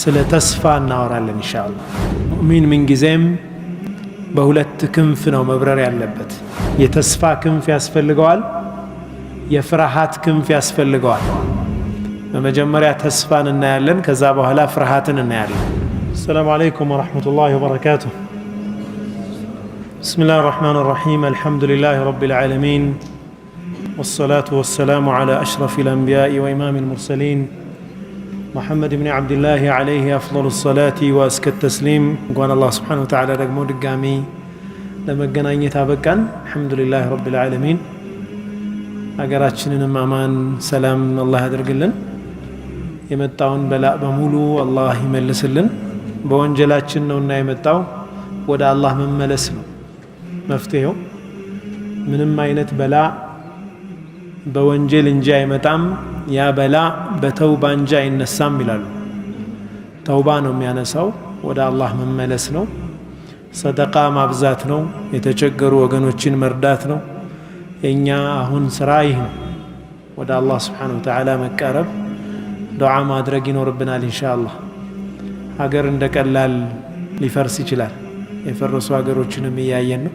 ስለ ተስፋ እናወራለን ኢንሻአላህ። ሙእሚን ምን ጊዜም በሁለት ክንፍ ነው መብረር ያለበት። የተስፋ ክንፍ ያስፈልገዋል፣ የፍርሃት ክንፍ ያስፈልገዋል። በመጀመሪያ ተስፋን እናያለን፣ ከዛ በኋላ ፍርሃትን እናያለን። السلام عليكم ورحمة الله وبركاته. بسم الله الرحمن الرحيم. الحمد لله رب العالمين، والصلاة والسلام على أشرف الأنبياء وإمام المرسلين محمد بن عبد الله عليه أفضل الصلاة وأزكى التسليم. قال الله سبحانه وتعالى رقمو دقامي لما قنا يتابقن. الحمد لله رب العالمين. أقراتشنن أمان سلام الله يدرقلن، يمتعون بلاء بمولو الله يملسلن. በወንጀላችን ነውና የመጣው ወደ አላህ መመለስ ነው መፍትሄው። ምንም አይነት በላ በወንጀል እንጂ አይመጣም፣ ያ በላ በተውባ እንጂ አይነሳም ይላሉ። ተውባ ነው የሚያነሳው፣ ወደ አላህ መመለስ ነው፣ ሰደቃ ማብዛት ነው፣ የተቸገሩ ወገኖችን መርዳት ነው። የኛ አሁን ስራ ይህ ነው። ወደ አላህ Subhanahu Wa Ta'ala መቃረብ፣ ዱዓ ማድረግ ይኖርብናል ኢንሻአላህ። ሀገር እንደቀላል ሊፈርስ ይችላል። የፈረሱ ሀገሮችንም እያየን ነው።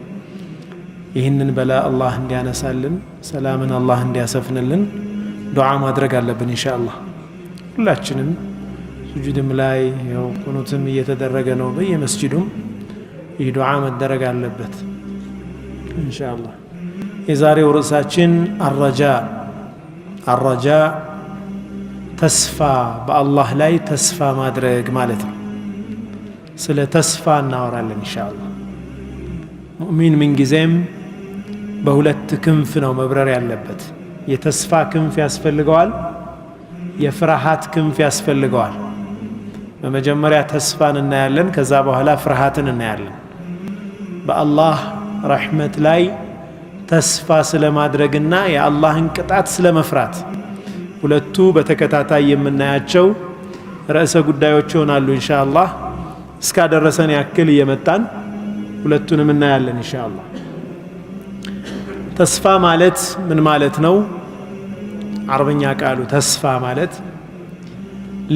ይህንን በላ አላህ እንዲያነሳልን፣ ሰላምን አላህ እንዲያሰፍንልን ዱዓ ማድረግ አለብን ኢንሻአላህ። ሁላችንም ስጁድም ላይ ያው ቁኑትም እየተደረገ ነው፣ በየመስጂዱም ይህ ዱዓ መደረግ አለበት ኢንሻአላህ። የዛሬው ርዕሳችን አረጃ ተስፋ፣ በአላህ ላይ ተስፋ ማድረግ ማለት ነው። ስለ ተስፋ እናወራለን ኢንሻአላህ። ሙእሚን ምን ጊዜም በሁለት ክንፍ ነው መብረር ያለበት። የተስፋ ክንፍ ያስፈልገዋል፣ የፍርሃት ክንፍ ያስፈልገዋል። በመጀመሪያ ተስፋን እናያለን፣ ከዛ በኋላ ፍርሃትን እናያለን። በአላህ ረሕመት ላይ ተስፋ ስለማድረግና የአላህን ቅጣት ስለመፍራት ሁለቱ በተከታታይ የምናያቸው ርዕሰ ጉዳዮች ይሆናሉ ኢንሻአላህ። እስካደረሰን ያክል እየመጣን ሁለቱንም እናያለን ኢንሻአላህ። ተስፋ ማለት ምን ማለት ነው? አረብኛ ቃሉ ተስፋ ማለት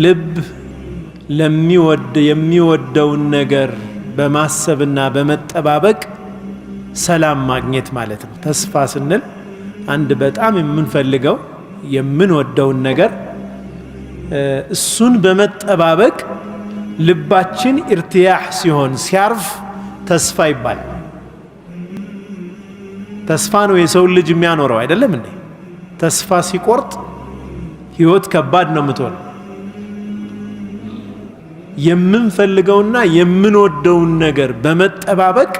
ልብ የሚወደውን ነገር በማሰብና በመጠባበቅ ሰላም ማግኘት ማለት ነው። ተስፋ ስንል አንድ በጣም የምንፈልገው የምንወደውን ነገር እሱን በመጠባበቅ ልባችን ኢርቲያህ ሲሆን ሲያርፍ ተስፋ ይባላል። ተስፋ ነው የሰው ልጅ የሚያኖረው አይደለም እንዴ? ተስፋ ሲቆርጥ ህይወት ከባድ ነው የምትሆነው። የምንፈልገውና የምንወደውን ነገር በመጠባበቅ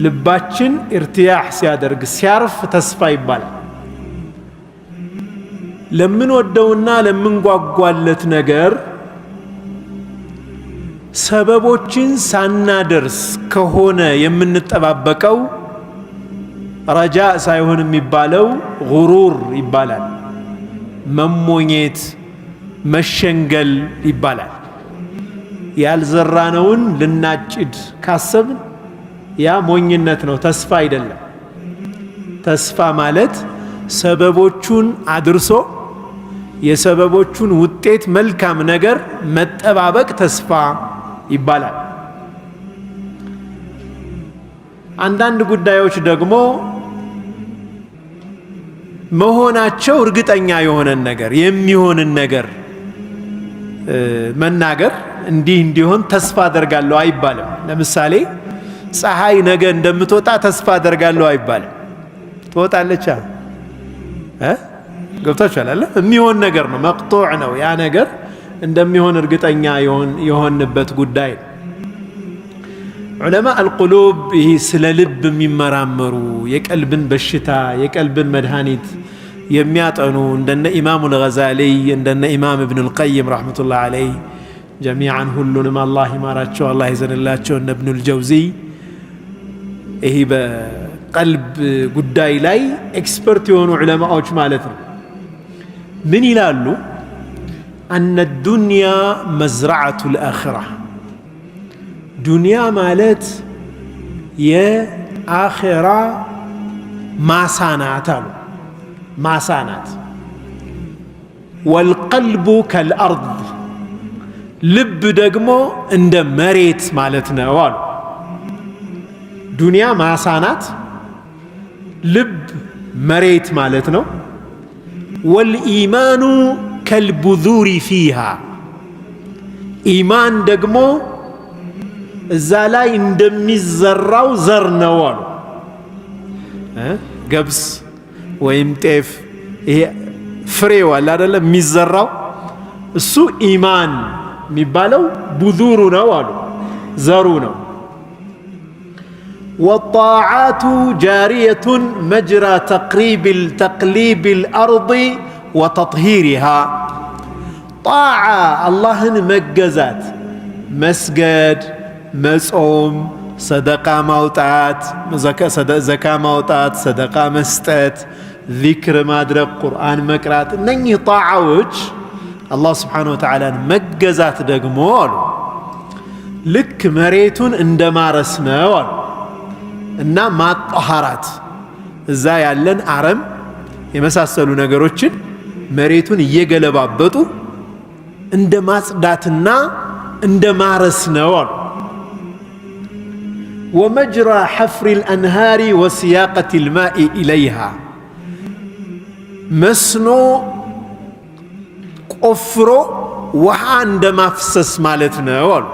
ልባችን ኢርቲያህ ሲያደርግ ሲያርፍ ተስፋ ይባላል። ለምንወደውና ለምንጓጓለት ነገር ሰበቦችን ሳናደርስ ከሆነ የምንጠባበቀው ረጃ ሳይሆን የሚባለው ጉሩር ይባላል። መሞኘት፣ መሸንገል ይባላል። ያልዘራነውን ልናጭድ ካሰብን ያ ሞኝነት ነው፣ ተስፋ አይደለም። ተስፋ ማለት ሰበቦቹን አድርሶ የሰበቦቹን ውጤት መልካም ነገር መጠባበቅ ተስፋ ይባላል። አንዳንድ ጉዳዮች ደግሞ መሆናቸው እርግጠኛ የሆነን ነገር የሚሆንን ነገር መናገር እንዲህ እንዲሆን ተስፋ አደርጋለሁ አይባልም። ለምሳሌ ፀሐይ ነገ እንደምትወጣ ተስፋ አደርጋለሁ አይባልም። ትወጣለች ገብታችኋል አይደል? የሚሆን ነገር ነው፣ መቅጡዕ ነው። ያ ነገር እንደሚሆን እርግጠኛ የሆንበት ጉዳይ። ዑለማ አልቁሉብ ይህ ስለ ልብ የሚመራመሩ የቀልብን በሽታ የቀልብን መድኃኒት የሚያጠኑ እንደነ ኢማሙ አልገዛሊ እንደነ ኢማም ኢብኑ አልቀይም ረሕመቱላህ ዐለይህ ጀሚዓን ሁሉንም አላህ ይማራቸው አላህ ይዘንላቸው፣ እነ ኢብኑ አልጀውዚ ይህ በቀልብ ጉዳይ ላይ ኤክስፐርት የሆኑ ዑለማዎች ማለት ነው። ምን ይላሉ? አነ ዱንያ መዝረዐቱል አኺራ፣ ዱንያ ማለት የአኺራ ማሳ ናት አሉ። ማሳ ናት። ወልቀልቡ ከልአርድ ልብ ደግሞ እንደ መሬት ማለት ነው አሉ። ዱንያ ማሳ ናት፣ ልብ መሬት ማለት ነው። ወልኢማኑ ከልቡዙሪ ፊሃ ኢማን ደግሞ እዛ ላይ እንደሚዘራው ዘር ነው አሉ። ገብስ ወይም ጤፍ ይሄ ፍሬው አለ አይደለም የሚዘራው እሱ ኢማን የሚባለው ቡዙሩ ነው አሉ፣ ዘሩ ነው። ወጣዓቱ ጃሪየቱን መጅራ ተቅሊቢል አርድ ወተጥሂሪሃ ጣዓ አላህን መገዛት፣ መስገድ፣ መጾም፣ ሰደቃ ማውጣት፣ ዘካ ማውጣት፣ ሰደቃ መስጠት፣ ዚክር ማድረግ፣ ቁርአን መቅራት፣ እነኚህ ጣዓዎች አላህ ስብሓነሁ ወተዓላን መገዛት ደግሞ አሉ ልክ መሬቱን እንደ ማረስ ነው አሉ። እና ማጣሃራት እዛ ያለን አረም የመሳሰሉ ነገሮችን መሬቱን እየገለባበጡ እንደ ማጽዳትና እንደ ማረስ ነው አሉ። ወመጅራ ሐፍሪል አንሃሪ ወሲያቀቲል ማኢ ኢለይሃ መስኖ ቆፍሮ ውሃ እንደ ማፍሰስ ማለት ነው አሉ።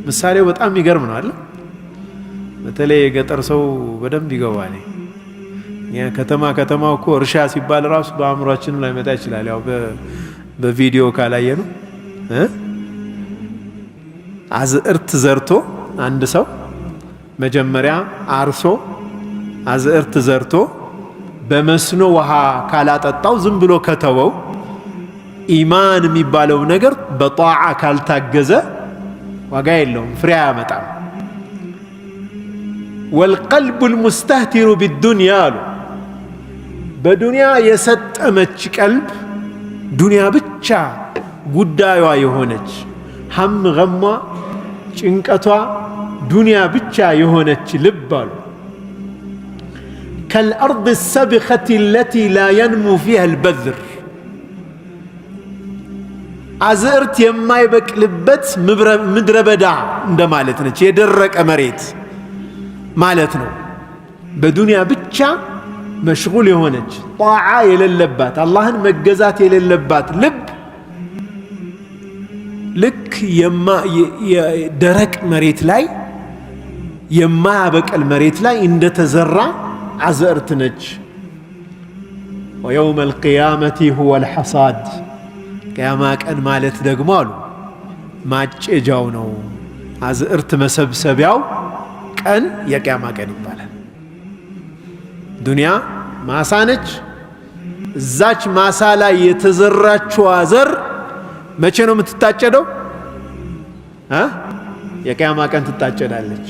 ምሳሌው በጣም ይገርም ነው አለ። በተለይ የገጠር ሰው በደንብ ይገባል። ከተማው እኮ እርሻ ሲባል ራሱ በአእምሯችን ላይ መጣ ይችላል። ያው በቪዲዮ ካላየ ነው። አዝዕርት ዘርቶ አንድ ሰው መጀመሪያ አርሶ አዝዕርት ዘርቶ በመስኖ ውሃ ካላጠጣው ዝም ብሎ ከተወው ኢማን የሚባለው ነገር በጣዓ ካልታገዘ ዋጋ የለውም፣ ፍሬ አያመጣም። ወልቀልቡል ሙስተህቲሩ ቢዱንያ አሉ በዱንያ የሰጠመች ቀልብ ዱንያ ብቻ ጉዳዩዋ የሆነች ሀም ገሟ ጭንቀቷ ዱንያ ብቻ የሆነች ልብ አሉ ከልአርድ ሰብኸቲ ለቲ ላ የንሙ ፊሃ አልበዝር አዝዕርት የማይበቅልበት ምድረ በዳ እንደማለት ነች። የደረቀ መሬት ማለት ነው። በዱንያ ብቻ መሽጉል የሆነች ጣዓ የሌለባት አላህን መገዛት የሌለባት ልብ ልክ ደረቅ መሬት ላይ የማያበቅል መሬት ላይ እንደተዘራ አዝዕርት ነች። ወየውመ አልቂያመቲ ሁወ አልሐሳድ ቅያማ ቀን ማለት ደግሞ አሉ ማጨጃው ነው። አዝዕርት መሰብሰቢያው ቀን የቅያማ ቀን ይባላል። ዱንያ ማሳ ነች። እዛች ማሳ ላይ የተዘራችው ዘር መቼ ነው የምትታጨደው? የቅያማ ቀን ትታጨዳለች።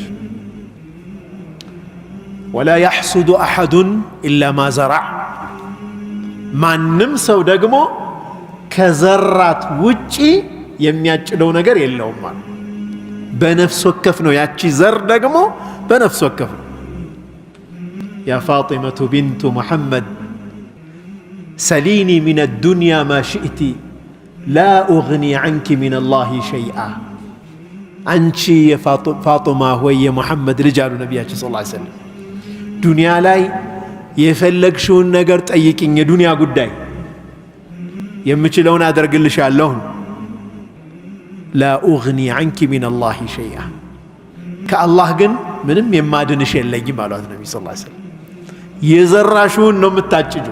ወላ የሕሱዱ አሐዱን ኢላ ማ ዘራዕ ማንም ሰው ደግሞ ከዘራት ውጪ የሚያጭደው ነገር የለውም ማለት በነፍስ ወከፍ ነው። ያቺ ዘር ደግሞ በነፍስ ወከፍ ነው። ያ ፋጢመቱ ቢንቱ ሙሐመድ ሰሊኒ ሚነ ዱንያ ማ ሽእቲ ላ ኡግኒ ዐንኪ ሚነ ላሂ ሸይአ አንቺ የፋጡማ ሆይ የሙሐመድ ልጅ አሉ ነቢያችን ሰለላሁ ዐለይሂ ወሰለም ዱንያ ላይ የፈለግሽውን ነገር ጠይቅኝ፣ የዱንያ ጉዳይ የምችለውን አደርግልሻለሁ። ላ ኡግኒ ዐንኪ ሚነ ላሂ ሸይአ ከአላህ ግን ምንም የማድንሽ የለኝም አሏት ነቢ ስ ላ ሰለም። የዘራሽውን ነው የምታጭጁ።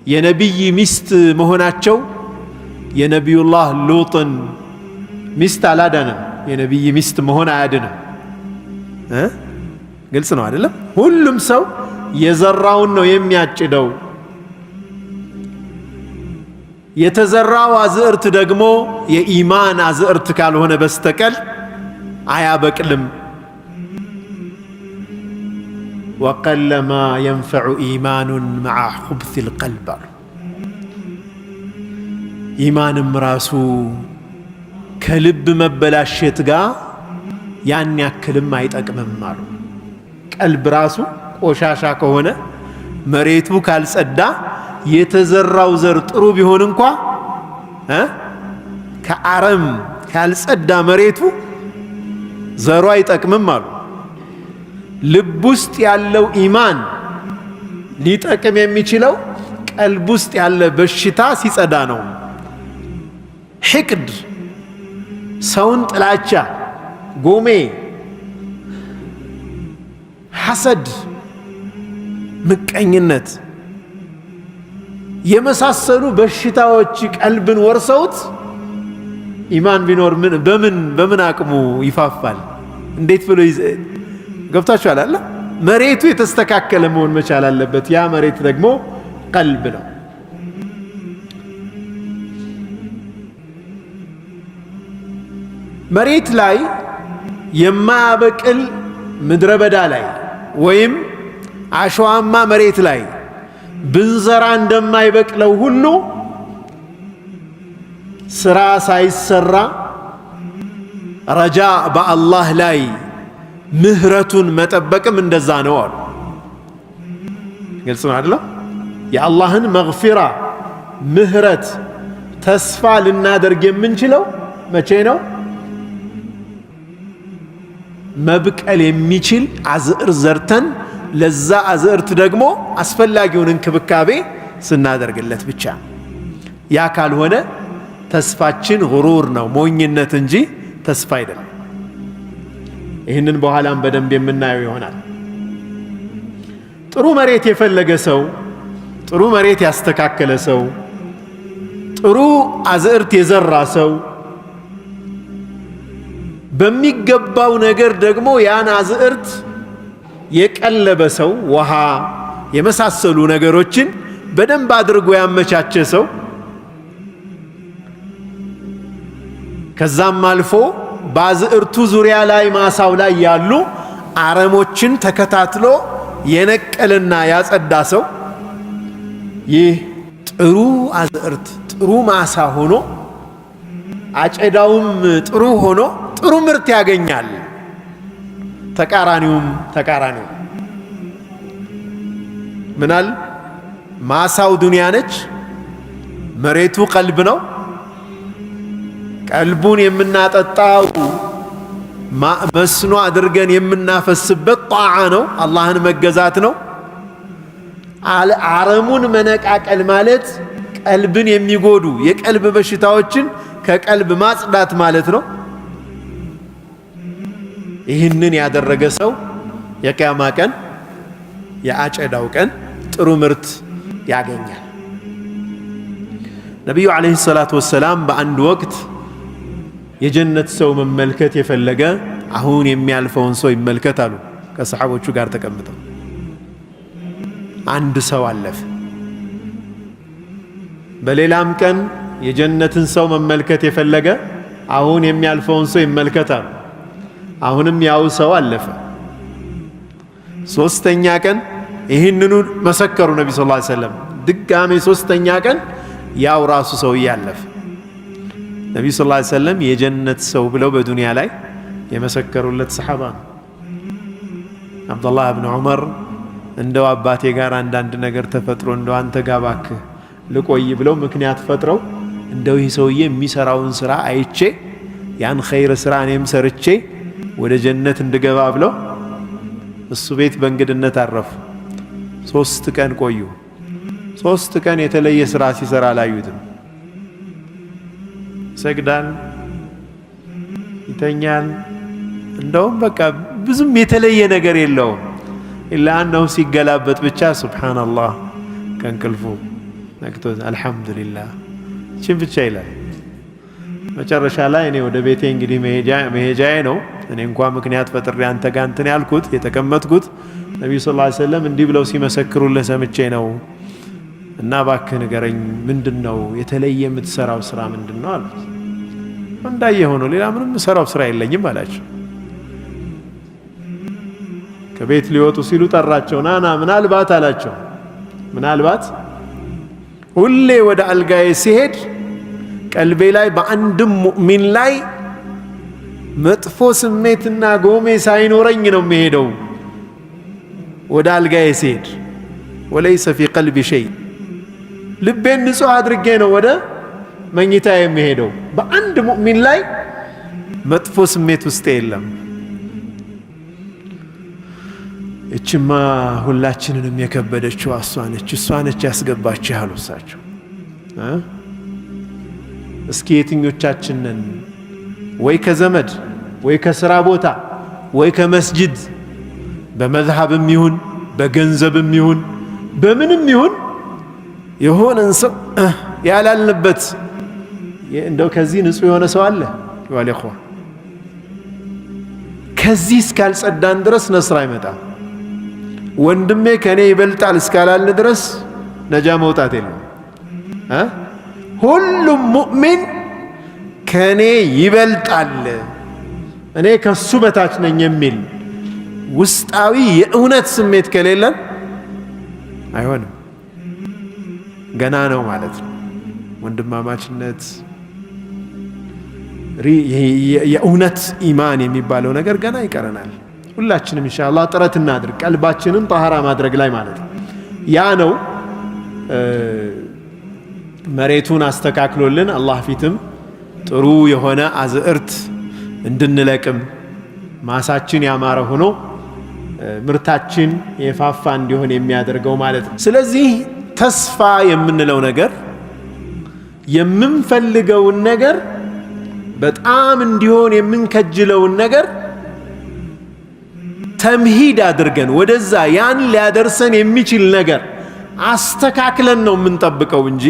የነቢይ ሚስት መሆናቸው የነቢዩላህ ሉጥን ሚስት አላዳንም። የነቢይ ሚስት መሆን አያድንም። ግልጽ ነው አይደለም? ሁሉም ሰው የዘራውን ነው የሚያጭደው። የተዘራው አዝዕርት ደግሞ የኢማን አዝዕርት ካልሆነ በስተቀር አያበቅልም። ወቀለማ የንፈዑ ኢማኑን መዓ ኹብሲል ቀልብ አሉ። ኢማንም ራሱ ከልብ መበላሸት ጋር ያን ያክልም አይጠቅምም አሉ። ቀልብ ራሱ ቆሻሻ ከሆነ መሬቱ ካልጸዳ የተዘራው ዘር ጥሩ ቢሆን እንኳ ከአረም ካልጸዳ መሬቱ ዘሩ አይጠቅምም አሉ። ልብ ውስጥ ያለው ኢማን ሊጠቅም የሚችለው ቀልብ ውስጥ ያለ በሽታ ሲጸዳ ነው። ሕቅድ፣ ሰውን ጥላቻ፣ ጎሜ፣ ሐሰድ፣ ምቀኝነት የመሳሰሉ በሽታዎች ቀልብን ወርሰውት ኢማን ቢኖር በምን አቅሙ ይፋፋል? እንዴት ብሎ ገብታችኋል አይደል? መሬቱ የተስተካከለ መሆን መቻል አለበት። ያ መሬት ደግሞ ቀልብ ነው። መሬት ላይ የማያበቅል ምድረ በዳ ላይ ወይም አሸዋማ መሬት ላይ ብንዘራ እንደማይበቅለው ሁሉ ስራ ሳይሰራ ረጃ በአላህ ላይ ምህረቱን መጠበቅም እንደዛ ነው አሉ። ግልጽ ነው አይደል? የአላህን መግፊራ ምህረት ተስፋ ልናደርግ የምንችለው መቼ ነው? መብቀል የሚችል አዝዕር ዘርተን ለዛ አዝዕርት ደግሞ አስፈላጊውን እንክብካቤ ስናደርግለት ብቻ። ያ ካልሆነ ተስፋችን ጉሩር ነው፣ ሞኝነት እንጂ ተስፋ አይደለም። ይህንን በኋላም በደንብ የምናየው ይሆናል። ጥሩ መሬት የፈለገ ሰው፣ ጥሩ መሬት ያስተካከለ ሰው፣ ጥሩ አዝዕርት የዘራ ሰው በሚገባው ነገር ደግሞ ያን አዝዕርት የቀለበ ሰው፣ ውሃ የመሳሰሉ ነገሮችን በደንብ አድርጎ ያመቻቸ ሰው፣ ከዛም አልፎ በአዝዕርቱ ዙሪያ ላይ ማሳው ላይ ያሉ አረሞችን ተከታትሎ የነቀልና ያጸዳ ሰው፣ ይህ ጥሩ አዝዕርት ጥሩ ማሳ ሆኖ አጨዳውም ጥሩ ሆኖ ጥሩ ምርት ያገኛል። ተቃራኒው ምናል ማሳው ዱንያ ነች፣ መሬቱ ቀልብ ነው። ቀልቡን የምናጠጣው መስኖ አድርገን የምናፈስበት ጣዓ ነው፣ አላህን መገዛት ነው። አረሙን መነቃቀል ማለት ቀልብን የሚጎዱ የቀልብ በሽታዎችን ከቀልብ ማጽዳት ማለት ነው። ይህንን ያደረገ ሰው የቂያማ ቀን የአጨዳው ቀን ጥሩ ምርት ያገኛል። ነቢዩ ዓለይሂ ሰላቱ ወሰላም በአንድ ወቅት የጀነት ሰው መመልከት የፈለገ አሁን የሚያልፈውን ሰው ይመልከት አሉ። ከሰሓቦቹ ጋር ተቀምጠው አንድ ሰው አለፈ። በሌላም ቀን የጀነትን ሰው መመልከት የፈለገ አሁን የሚያልፈውን ሰው ይመልከት አሉ። አሁንም ያው ሰው አለፈ። ሶስተኛ ቀን ይህንኑ መሰከሩ ነቢ ሰለላሁ ዐለይሂ ወሰለም። ድጋሜ ሶስተኛ ቀን ያው ራሱ ሰው ያለፈ። ነቢ ሰለላሁ ዐለይሂ ወሰለም የጀነት ሰው ብለው በዱንያ ላይ የመሰከሩለት ሰሓባ ነው። አብዱላህ ብን ዑመር እንደው አባቴ ጋር አንዳንድ ነገር ተፈጥሮ እንደው አንተ ጋር እባክህ ልቆይ ብለው ምክንያት ፈጥረው እንደው ይህ ሰውዬ የሚሰራውን ስራ አይቼ ያን ኸይር ስራ እኔም ሰርቼ ወደ ጀነት እንድገባ ብለው እሱ ቤት በእንግድነት አረፉ። 3 ቀን ቆዩ። 3 ቀን የተለየ ስራ ሲሰራ አላዩትም። ይሰግዳል፣ ይተኛል፣ እንደውም በቃ ብዙም የተለየ ነገር የለውም። ኢላ አነሁ ሲገላበት ብቻ ሱብሓነላህ ከእንቅልፉ ነቅቶ አልሐምዱሊላህ ችን ብቻ ይላል። መጨረሻ ላይ እኔ ወደ ቤቴ እንግዲህ መሄጃዬ ነው፣ እኔ እንኳ ምክንያት ፈጥሬ አንተ ጋር እንትን ያልኩት የተቀመጥኩት ነቢዩ ሰለላሁ ዐለይሂ ወሰለም እንዲህ ብለው ሲመሰክሩልህ ሰምቼ ነው እና እባክህ ንገረኝ፣ ምንድን ነው የተለየ የምትሰራው ስራ ምንድን ነው አሉት። እንዳየ ሆኖ ሌላ ምንም የምሰራው ስራ የለኝም አላቸው። ከቤት ሊወጡ ሲሉ ጠራቸው። ናና ምናልባት አላቸው፣ ምናልባት ሁሌ ወደ አልጋዬ ሲሄድ ቀልቤ ላይ በአንድም ሙእሚን ላይ መጥፎ ስሜትና ጎሜ ሳይኖረኝ ነው የሚሄደው ወደ አልጋዬ ሲሄድ። ወለይሰ ፊ ቀልቢ ሸይ ልቤን ንጹህ አድርጌ ነው ወደ መኝታ የሚሄደው። በአንድ ሙእሚን ላይ መጥፎ ስሜት ውስጥ የለም። እችማ ሁላችንንም የከበደችው እሷ ነች ያስገባችሁ ያሉ እሳቸው። እስኪ የትኞቻችንን ወይ ከዘመድ ወይ ከስራ ቦታ ወይ ከመስጂድ በመዝሐብም ይሁን በገንዘብም ይሁን በምንም ይሁን የሆነን ሰው ያላልንበት እንደው ከዚህ ንጹህ የሆነ ሰው አለ ወለኹ ከዚህ እስካልጸዳን ድረስ ነስር አይመጣም። ወንድሜ ከኔ ይበልጣል እስካላልን ድረስ ነጃ መውጣት የለም። ሁሉም ሙእሚን ከኔ ይበልጣል እኔ ከሱ በታች ነኝ የሚል ውስጣዊ የእውነት ስሜት ከሌለን አይሆንም፣ ገና ነው ማለት ነው። ወንድማማችነት የእውነት ኢማን የሚባለው ነገር ገና ይቀረናል። ሁላችንም ኢንሻአላህ ጥረት እናድርግ ቀልባችንን ጣሃራ ማድረግ ላይ ማለት ነው። ያ ነው መሬቱን አስተካክሎልን አላህ ፊትም ጥሩ የሆነ አዝዕርት እንድንለቅም ማሳችን ያማረ ሆኖ ምርታችን የፋፋ እንዲሆን የሚያደርገው ማለት ነው። ስለዚህ ተስፋ የምንለው ነገር የምንፈልገውን ነገር በጣም እንዲሆን የምንከጅለውን ነገር ተምሂድ አድርገን ወደዛ ያን ሊያደርሰን የሚችል ነገር አስተካክለን ነው የምንጠብቀው እንጂ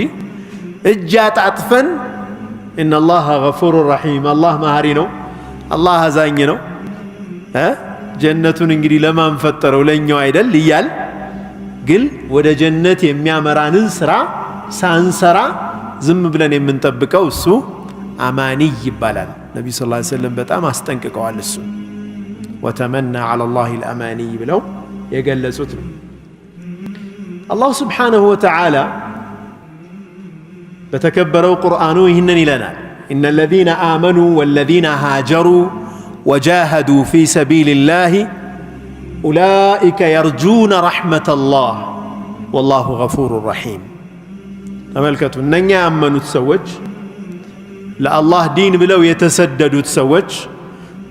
እጅ አጣጥፈን ኢነላህ ገፉር ረሒም አላህ መሐሪ ነው አላህ አዛኝ ነው ጀነቱን እንግዲህ ለማን ፈጠረው ለኛው አይደል እያል ግን ወደ ጀነት የሚያመራንን ስራ ሳንሰራ ዝም ብለን የምንጠብቀው እሱ አማኒይ ይባላል። ነብዩ ሰለላሁ ዐለይሂ ወሰለም በጣም አስጠንቅቀዋል። እሱ ወተመና ዐላ ላሂ አልአማኒይ ብለው የገለጹት ነው። አላሁ ስብሓነሁ ወተዓላ በተከበረው ቁርአኑ ይህንን ይለናል። ኢነ ለዚነ አመኑ ወለዚነ ሃጀሩ ወጃሃዱ ፊ ሰቢልላህ ኡላኢከ የርጁነ ረሕመተላህ ወላሁ ገፉሩ ረሒም። ተመልከቱ፣ እነኛ ያመኑት ሰዎች ለአላህ ዲን ብለው የተሰደዱት ሰዎች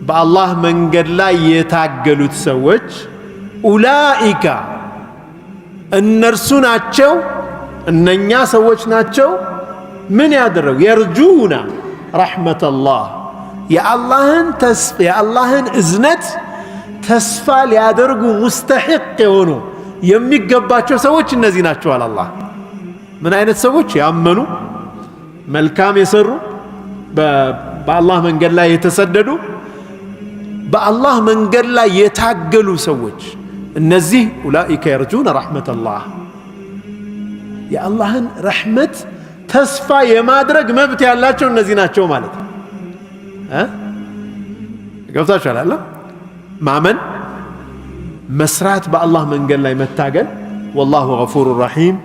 በአላህ መንገድ ላይ የታገሉት ሰዎች ኡላኢካ እነርሱ ናቸው፣ እነኛ ሰዎች ናቸው። ምን ያደረጉ? የርጁና ረሕመተላህ የአላህን እዝነት ተስፋ ሊያደርጉ ሙስተሒቅ የሆኑ የሚገባቸው ሰዎች እነዚህ ናቸው አለ አላህ። ምን አይነት ሰዎች? ያመኑ መልካም የሰሩ በአላህ መንገድ ላይ የተሰደዱ በአላህ መንገድ ላይ የታገሉ ሰዎች እነዚህ ኡላኢከ የርጁነ ረሕመተላህ የአላህን ረሕመት ተስፋ የማድረግ መብት ያላቸው እነዚህ ናቸው ማለት ነው። ገብታችኋል አለ ማመን፣ መስራት፣ በአላህ መንገድ ላይ መታገል። ወላሁ ገፉሩ ረሒም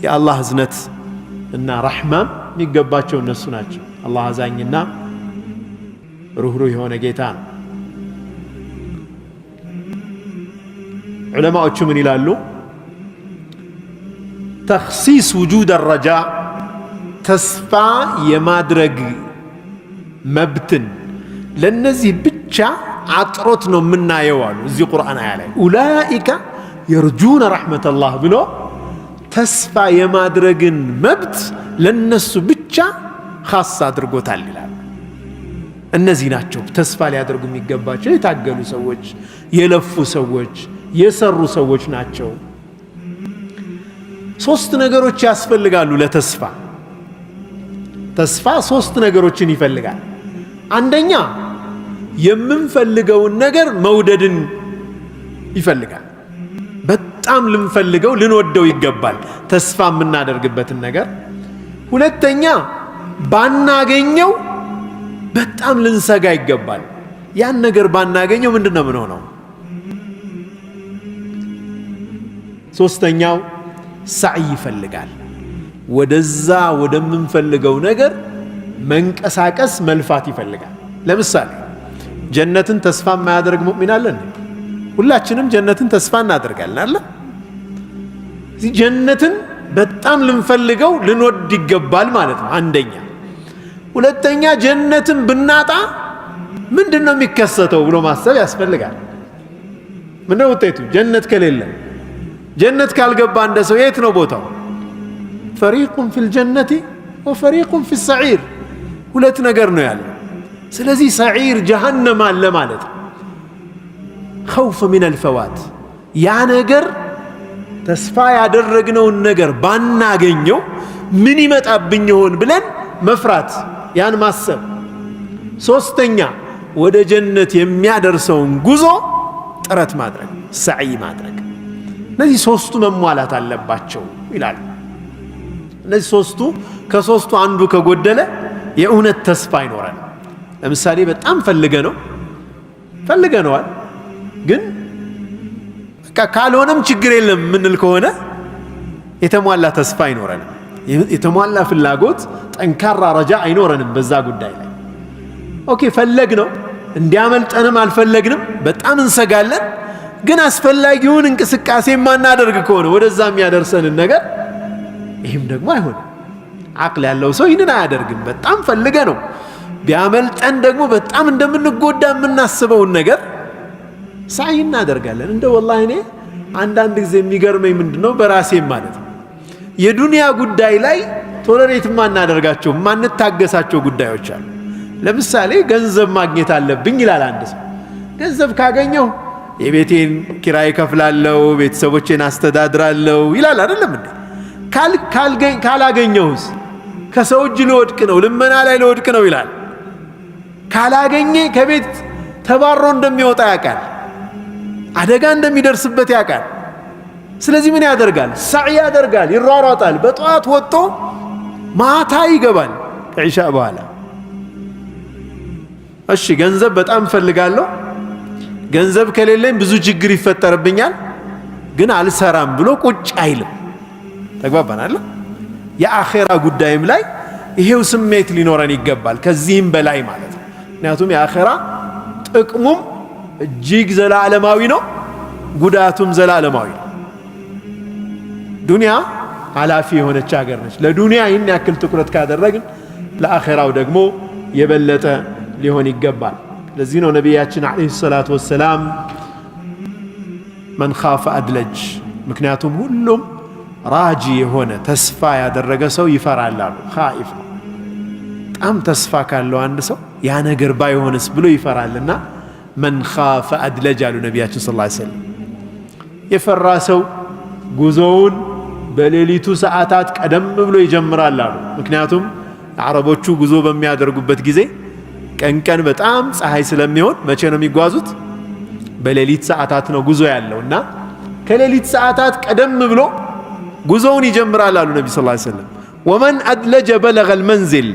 የአላህ እዝነት እና ረሕማም የሚገባቸው እነሱ ናቸው። አላህ አዛኝና ሩህሩህ የሆነ ጌታ ነው። ዑለማዎቹ ምን ይላሉ? ተኽሲስ ውጁድ ረጃ ተስፋ የማድረግ መብትን ለነዚህ ብቻ አጥሮት ነው የምናየው አሉ እዚህ ቁርአን አያ ላይ ኡላኢከ የርጁነ ረሕመተላህ ብሎ ተስፋ የማድረግን መብት ለነሱ ብቻ ኻስ አድርጎታል ይላል። እነዚህ ናቸው ተስፋ ሊያደርጉ የሚገባቸው የታገሉ ሰዎች፣ የለፉ ሰዎች፣ የሰሩ ሰዎች ናቸው። ሶስት ነገሮች ያስፈልጋሉ ለተስፋ። ተስፋ ሶስት ነገሮችን ይፈልጋል። አንደኛ የምንፈልገውን ነገር መውደድን ይፈልጋል። በጣም ልንፈልገው ልንወደው ይገባል ተስፋ የምናደርግበትን ነገር። ሁለተኛ ባናገኘው በጣም ልንሰጋ ይገባል። ያን ነገር ባናገኘው ምንድነው ምን ሆነው? ሶስተኛው ሰዕይ ይፈልጋል። ወደዛ ወደምንፈልገው ነገር መንቀሳቀስ መልፋት ይፈልጋል። ለምሳሌ ጀነትን ተስፋ የማያደርግ ሙእሚን አለን? ሁላችንም ጀነትን ተስፋ እናደርጋለን አለ። ጀነትን በጣም ልንፈልገው ልንወድ ይገባል ማለት ነው አንደኛ። ሁለተኛ ጀነትን ብናጣ ምንድነው የሚከሰተው ብሎ ማሰብ ያስፈልጋል። ምንድነው ውጤቱ? ጀነት ከሌለ ጀነት ካልገባ እንደ ሰው የት ነው ቦታው? ፈሪቁን ፊል ጀነቲ ወፈሪቁን ፊስ ሰዒር፣ ሁለት ነገር ነው ያለው። ስለዚህ ሰዒር ጀሃነም አለ ማለት ነው። ኸውፍ ሚነል ፈዋት፣ ያ ነገር ተስፋ ያደረግነውን ነገር ባናገኘው ምን ይመጣብኝ ይሆን ብለን መፍራት፣ ያን ማሰብ። ሶስተኛ ወደ ጀነት የሚያደርሰውን ጉዞ ጥረት ማድረግ፣ ሰዒ ማድረግ። እነዚህ ሶስቱ መሟላት አለባቸው ይላል። እነዚህ ሶስቱ ከሶስቱ አንዱ ከጎደለ የእውነት ተስፋ አይኖረን። ለምሳሌ በጣም ፈልገነዋል ግን በቃ ካልሆነም ችግር የለም ምንል ከሆነ የተሟላ ተስፋ አይኖረንም። የተሟላ ፍላጎት፣ ጠንካራ ረጃ አይኖረንም በዛ ጉዳይ ላይ። ኦኬ ፈለግነው እንዲያመልጠንም አልፈለግንም፣ በጣም እንሰጋለን። ግን አስፈላጊውን እንቅስቃሴ ማናደርግ ከሆነ ወደዛ የሚያደርሰንን ነገር ይህም ደግሞ አይሆንም። አቅል ያለው ሰው ይህንን አያደርግም። በጣም ፈልገነው ቢያመልጠን ደግሞ በጣም እንደምንጎዳ የምናስበውን ነገር ሳይ እናደርጋለን። እንደ ወላሂ እኔ አንዳንድ ጊዜ የሚገርመኝ ምንድነው በራሴም ማለት ነው የዱንያ ጉዳይ ላይ ቶለሬት ማናደርጋቸው ማንታገሳቸው ጉዳዮች አሉ። ለምሳሌ ገንዘብ ማግኘት አለብኝ ይላል አንድ ሰው። ገንዘብ ካገኘው የቤቴን ኪራይ ከፍላለሁ፣ ቤተሰቦቼን አስተዳድራለሁ ይላል አይደለም እንዴ? ካላገኘውስ ከሰው እጅ ልወድቅ ነው፣ ልመና ላይ ልወድቅ ነው ይላል። ካላገኘ ከቤት ተባሮ እንደሚወጣ ያውቃል፣ አደጋ እንደሚደርስበት ያውቃል። ስለዚህ ምን ያደርጋል? ሰዒ ያደርጋል፣ ይሯሯጣል። በጠዋት ወጥቶ ማታ ይገባል ከዒሻ በኋላ። እሺ ገንዘብ በጣም ፈልጋለሁ፣ ገንዘብ ከሌለኝ ብዙ ችግር ይፈጠርብኛል፣ ግን አልሰራም ብሎ ቁጭ አይልም። ተግባባናል? የአኼራ ጉዳይም ላይ ይሄው ስሜት ሊኖረን ይገባል፣ ከዚህም በላይ ማለት ነው። ምክንያቱም የአኼራ ጥቅሙም እጅግ ዘላለማዊ ነው፣ ጉዳቱም ዘላለማዊ ነው። ዱንያ ኃላፊ የሆነች ሀገር ነች። ለዱንያ ይህን ያክል ትኩረት ካደረግን ለአኼራው ደግሞ የበለጠ ሊሆን ይገባል። ለዚህ ነው ነቢያችን ዓለይሂ ሰላቱ ወሰላም መን ኻፈ አድለጅ፣ ምክንያቱም ሁሉም ራጂ የሆነ ተስፋ ያደረገ ሰው ይፈራል አሉ። ኻኢፍ ነው። በጣም ተስፋ ካለው አንድ ሰው ያ ነገር ባይሆንስ ብሎ ይፈራልና መን ኻፈ አድለጅ አሉ ነቢያችን ሰለላሁ ዐለይሂ ወሰለም። የፈራ ሰው ጉዞውን በሌሊቱ ሰዓታት ቀደም ብሎ ይጀምራል አሉ። ምክንያቱም አረቦቹ ጉዞ በሚያደርጉበት ጊዜ ቀን በጣም ፀሐይ ስለሚሆን መቼ ነው የሚጓዙት? በሌሊት ሰዓታት ነው ጉዞ ያለውና ከሌሊት ሰዓታት ቀደም ብሎ ጉዞውን ይጀምራል አሉ ነቢ ሰለላሁ ዐለይሂ ወሰለም። ወመን አድለጀ በለገል መንዚል፣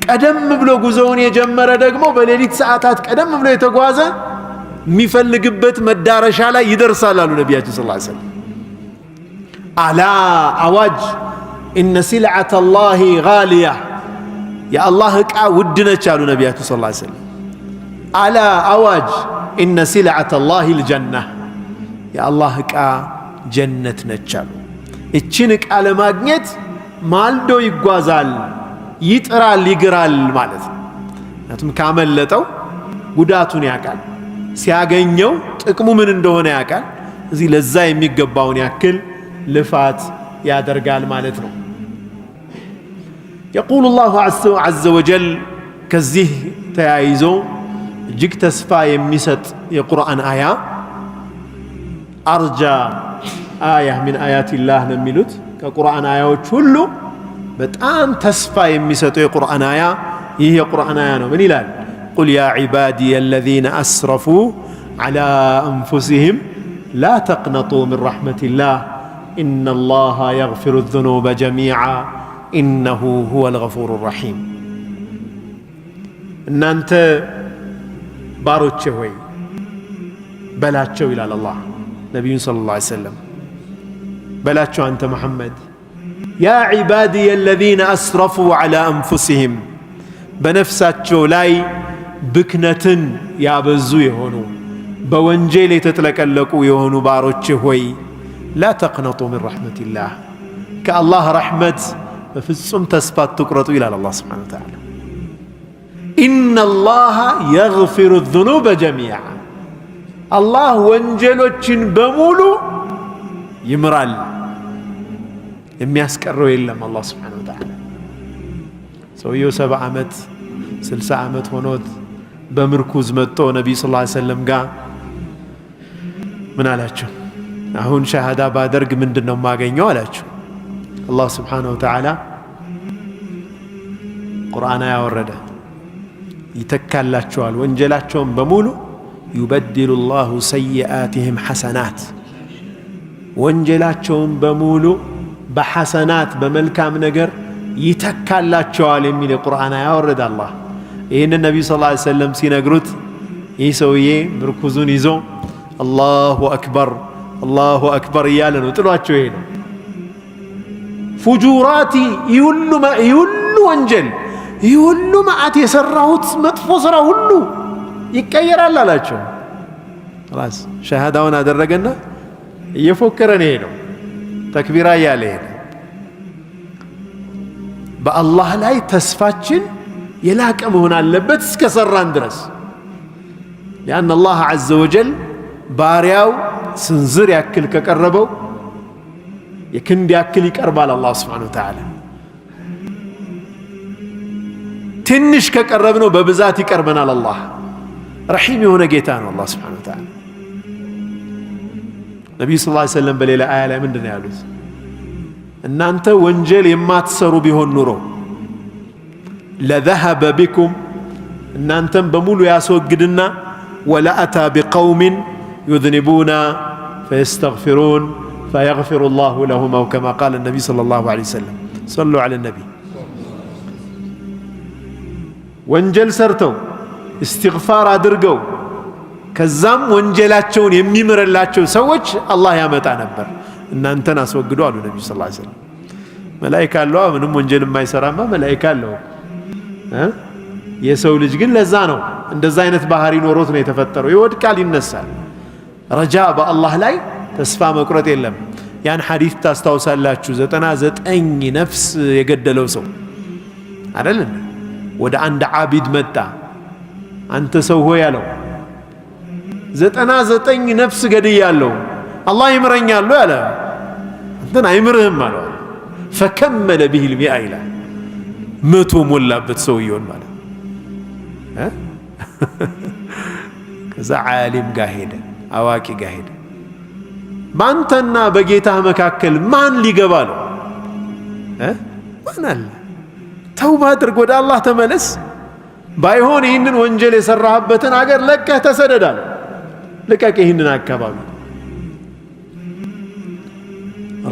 ቀደም ብሎ ጉዞውን የጀመረ ደግሞ በሌሊት ሰዓታት ቀደም ብሎ የተጓዘ የሚፈልግበት መዳረሻ ላይ ይደርሳል አሉ ነቢያችን ሰለላሁ ዐለይሂ ወሰለም። አላ አዋጅ ኢነ ሲልዓተ ላሂ ጋሊያ፣ የአላህ ዕቃ ውድ ነች አሉ ነቢያችን ሰለላሁ ዐለይሂ ወሰለም። አላ አዋጅ ኢነ ሲልዓተ ላሂ ልጀና፣ የአላህ ዕቃ ጀነት ነች አሉ። እችን ዕቃ ለማግኘት ማልዶ ይጓዛል፣ ይጥራል፣ ይግራል ማለት ነው። ምክንያቱም ካመለጠው ጉዳቱን ያውቃል፣ ሲያገኘው ጥቅሙ ምን እንደሆነ ያውቃል። እዚህ ለዛ የሚገባውን ያክል ልፋት ያደርጋል ማለት ነው። የቁሉ ላሁ ዐዘ ወጀል፣ ከዚህ ተያይዞ እጅግ ተስፋ የሚሰጥ የቁርአን አያ አርጃ አያ ሚን አያቲላህ ነው የሚሉት። ከቁርአን አያዎች ሁሉ በጣም ተስፋ የሚሰጠው የቁርአን አያ ይህ የቁርአን አያ ነው። ምን ይላል? ቁል ያ ዒባዲየ አለዚነ አስረፉ ዐላ አንፉሲሂም ላ ተቅነጡ ሚን ረሕመቲላህ ኢነላሃ የግፊሩ ዙኑበ ጀሚዓ ኢነሁ ሁወል ገፉሩ ረሒም። እናንተ ባሮቼ ሆይ በላቸው ይላል አላህ ነቢዩን ሰለላሁ ዐለይሂ ወሰለም። በላቸው አንተ መሐመድ፣ ያ ዒባዲየ አለዚነ አስረፉ ዐላ አንፉሲሂም፣ በነፍሳቸው ላይ ብክነትን ያበዙ የሆኑ በወንጀል የተጥለቀለቁ የሆኑ ባሮቼ ሆይ لا تقنطوا من رحمة الله كالله رحمة ففصم تسفات تقرطوا إلى الله سبحانه وتعالى إن الله يغفر الذنوب جميعا الله ወንጀሎችን በሙሉ ይምራል የሚያስቀረው የለም አላህ Subhanahu Wa Ta'ala ሰውየው 70 ዓመት 60 ዓመት ሆኖት በምርኩዝ መጥቶ ነብዩ ሰለላሁ ዐለይሂ ወሰለም ጋር ምን አላቸው አሁን ሸሃዳ ባደርግ ምንድነው ማገኘው አላቸው አላህ Subhanahu Wa Ta'ala ቁርአን ያወረደ ይተካላቸዋል ወንጀላቸውን በሙሉ يبدل الله سيئاتهم حسنات ወንጀላቸውን በሙሉ በሐሰናት በመልካም ነገር ይተካላቸዋል የሚል ቁርአን ያወረደ አላህ ይሄን ነብዩ ሰለላሁ ዐለይሂ ወሰለም ሲነግሩት ይህ ሰውዬ ምርኩዙን ይዞ አላሁ አክበር እያለ ነው ጥሏቸው ይሄ ነው ፉጁራቲ ይሁሉ ወንጀል ይሁሉ ማአት የሰራሁት መጥፎ ስራ ሁሉ ይቀየራል አላቸው خلاص ሸሃዳውን አደረገና እየፎከረ ነው ሄደው ተክቢራ ያለ ሄደ በአላህ ላይ ተስፋችን የላቀ መሆን አለበት እስከ ሰራን ድረስ لأن الله عز وجل ባሪያው ስንዝር ያክል ከቀረበው የክንድ ያክል ይቀርባል አላህ Subhanahu Wa Ta'ala ትንሽ ከቀረብነው በብዛት ይቀርበናል አላህ رحيم يهونا جيتان الله سبحانه وتعالى النبي صلى الله عليه وسلم بليلة آية من دنيا يالوز أن أنت وانجل يما تسروا به النور لذهب بكم أن أنتم بمولوا ياسوق قدنا ولا أتى بقوم يذنبون فيستغفرون فيغفر الله لهم أو كما قال النبي صلى الله عليه وسلم صلوا على النبي وانجل سرتوا استغفار አድርገው ከዛም ወንጀላቸውን የሚምርላቸው ሰዎች አላህ ያመጣ ነበር እናንተን አስወግዱ አሉ ነብዩ ሰለላሁ ዐለይሂ ወሰለም መላእክት አለው ምንም ወንጀል የማይሰራማ መላእክት አለው የሰው ልጅ ግን ለዛ ነው እንደዛ አይነት ባህሪ ኖሮት ነው የተፈጠረው ይወድቃል ይነሳል ረጃ በአላህ ላይ ተስፋ መቁረጥ የለም ያን ሐዲስ ታስታውሳላችሁ 99 ነፍስ የገደለው ሰው አይደል ወደ አንድ ዓቢድ መጣ አንተ ሰው ሆይ ያለው 99 ነፍስ ገድያለሁ አላህ ይምረኛል ያለ አንተን አይምርህም አለው فكمل به المئة إلى መቶ ሞላበት ሰውየውን ማለት ከዛ ዓሊም ጋር ሄደ አዋቂ ጋር ሄደ ባንተና በጌታህ መካከል ማን ሊገባ ነው ማን አለ ተውባ አድርግ ወደ አላህ ተመለስ ባይሆን ይህንን ወንጀል የሰራህበትን አገር ለቀህ ተሰደዳል ለቀህ ይህንን አካባቢ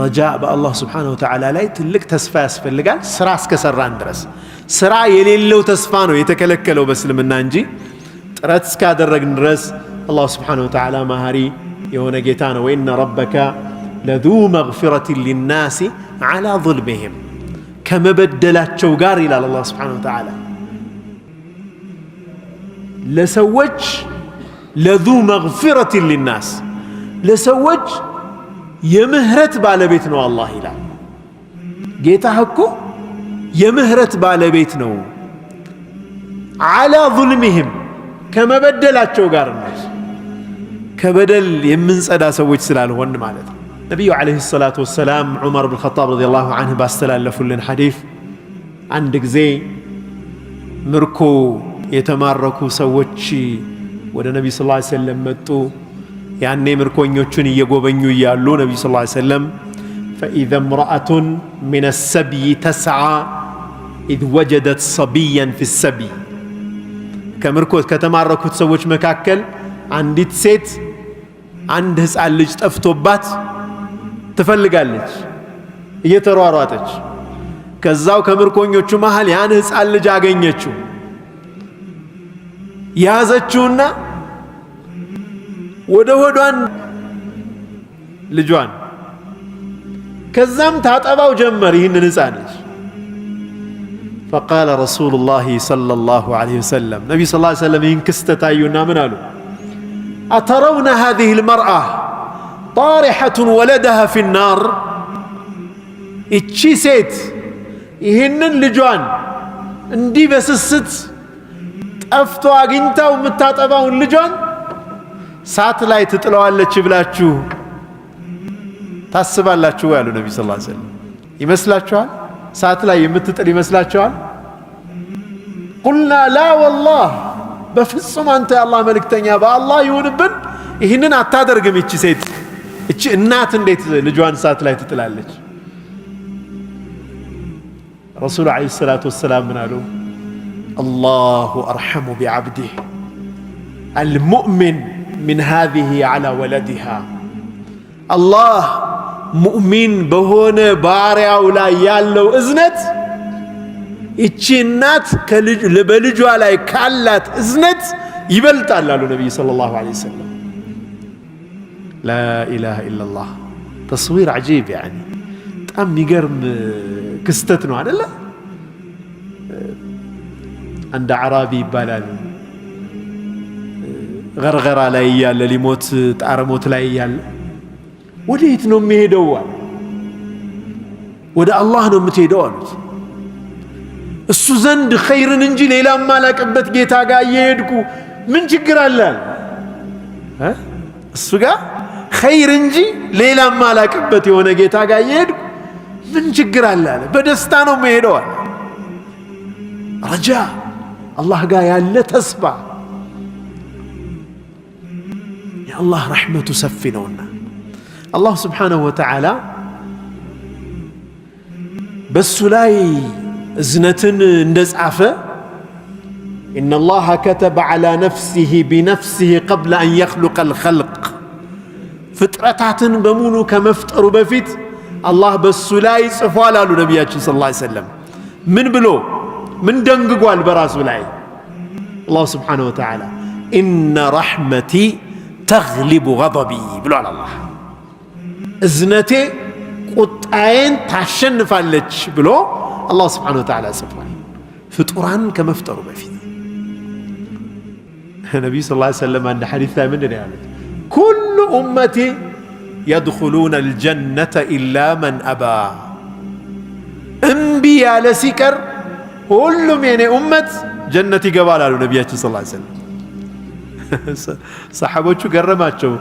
ረጃ በአላህ Subhanahu Wa Ta'ala ላይ ትልቅ ተስፋ ያስፈልጋል ስራ እስከሰራን ድረስ ስራ የሌለው ተስፋ ነው የተከለከለው በእስልምና እንጂ ጥረት እስካደረግን ድረስ አላህ Subhanahu Wa Ta'ala ማህሪ የሆነ ጌታ ነው ወኢነ ረበከ ለዙ መግፊረة للناس على ظلمهم ከመበደላቸው ጋር ይላል አላህ Subhanahu Wa Ta'ala ለሰዎች ለዙ መግፊረة للناس ለሰዎች የምህረት ባለቤት ነው አላህ ይላል ጌታህ እኮ የምህረት ባለቤት ነው على ظلمهم ከመበደላቸው ጋር ነው ከበደል የምንጸዳ ሰዎች ስላልሆን ማለት ነው ነብዩ አለይሂ ሰላቱ ወሰላም ዑመር ኢብኑ ኸጣብ ረዲየላሁ ዐንሁ ባስተላለፉልን ሐዲስ አንድ ጊዜ ምርኮ የተማረኩ ሰዎች ወደ ነብዩ ሰለላሁ ዐለይሂ ወሰለም መጡ ያኔ ምርኮኞቹን እየጎበኙ ይያሉ ነብዩ ሰለላሁ ዐለይሂ ወሰለም فإذا امرأة من السبي تسعى إذ وجدت صبيا في السبي ከምርኮ ከተማረኩት ሰዎች መካከል አንዲት ሴት አንድ ህፃን ልጅ ጠፍቶባት ትፈልጋለች እየተሯሯጠች ከዛው ከምርኮኞቹ መሃል ያን ህፃን ልጅ አገኘችው ያዘችውና ወደ ሆዷን ልጇን ከዛም ታጠባው ጀመር ይህንን ህፃን ልጅ فقال رسول الله صلى الله عليه وسلم نبي صلى الله عليه وسلم ينكست تايونا من قالوا أترون هذه المرأة ጣሪሐቱን ወለደሃ ፊናር እቺ ሴት ይህንን ልጇን እንዲህ በስስት ጠፍቶ አግኝታው የምታጠባውን ልጇን ሳት ላይ ትጥለዋለች ብላችሁ ታስባላችሁ ያሉ ነብዩ ሰለላሁ ዐለይሂ ወሰለም ይመስላችኋል? ሳት ላይ የምትጥል ይመስላችኋል? ቁልና ላ ወላህ በፍጹም አንተ የአላህ መልእክተኛ በአላህ ይሁንብን ይህንን አታደርግም። እቺ ሴት እቺ እናት እንዴት ልጇን ሳት ላይ ትጥላለች? ረሱሉ ዐለይሂ ሰላቱ ወሰላም ምን አሉ? አላሁ አርሐሙ ቢዐብዲህ አልሙእሚን ሚን ሃዚሂ ዐላ ወለዲሃ አላህ ሙእሚን በሆነ ባሪያው ላይ ያለው እዝነት እቺ እናት በልጇ ላይ ካላት እዝነት ይበልጣል አሉ ነብዩ ሰለላሁ ዐለይሂ ወሰለም። ላ ኢላሃ ኢላላህ ተስዊር ዐጂብ ያኒ በጣም የሚገርም ክስተት ነው አይደለ? አንድ አዕራቢ ይባላል ገርገራ ላይ እያለ ሊሞት ጣረ ሞት ላይ እያለ ወዴት ነው የሚሄደው? ወደ አላህ ነው የምትሄደው አሉት። እሱ ዘንድ ኸይርን እንጂ ሌላ ማላቅበት ጌታ ጋር እየሄድኩ ምን ችግር አለ? እሱ ጋር ኸይር እንጂ ሌላ ማላቅበት የሆነ ጌታ ጋር እየሄድኩ ምን ችግር አለ? በደስታ ነው የምሄደው አለ። ረጃ አላህ ጋር ያለ ተስፋ የአላህ ረሕመቱ ሰፊ ነውና አላህ ስብሓነሁ ወተዓላ በሱ ላይ እዝነትን እንደጻፈ ኢነላሃ ከተበ ዐላ ነፍሲሂ ቢነፍሲሂ ቀብለ አን የኽሉቀል ኸልቅ ፍጥረታትን በሙሉ ከመፍጠሩ በፊት አላህ በሱ ላይ ጽፏል አሉ ነቢያችን ሰለላሁ ዐለይሂ ወሰለም። ምን ብሎ ምን ደንግጓል በራሱ ላይ? አላህ ስብሓነሁ ወተዓላ ኢነ ረሕመቲ ተግሊቡ ገضቢ ብሏል። አላህ እዝነቴ ቁጣዬን ታሸንፋለች ብሎ አላህ ስብሓነሁ ወተዓላ ጽፏል ፍጡራን ከመፍጠሩ በፊት። ነቢዩ ሰለላሁ ዐለይሂ ወሰለም አንድ ሐዲስ ላይ ምንድን ነው ያሉት? ኩሉ ኡመቲ የድኹሉነ አልጀነተ ኢላ መን አባ እምቢ ያለ ሲቀር ሁሉም የኔ ኡመት ጀነት ይገባል አሉ ነቢያችን ሰለላሁ ዐለይሂ ወሰለም። ሰሓቦቹ ገረማቸው።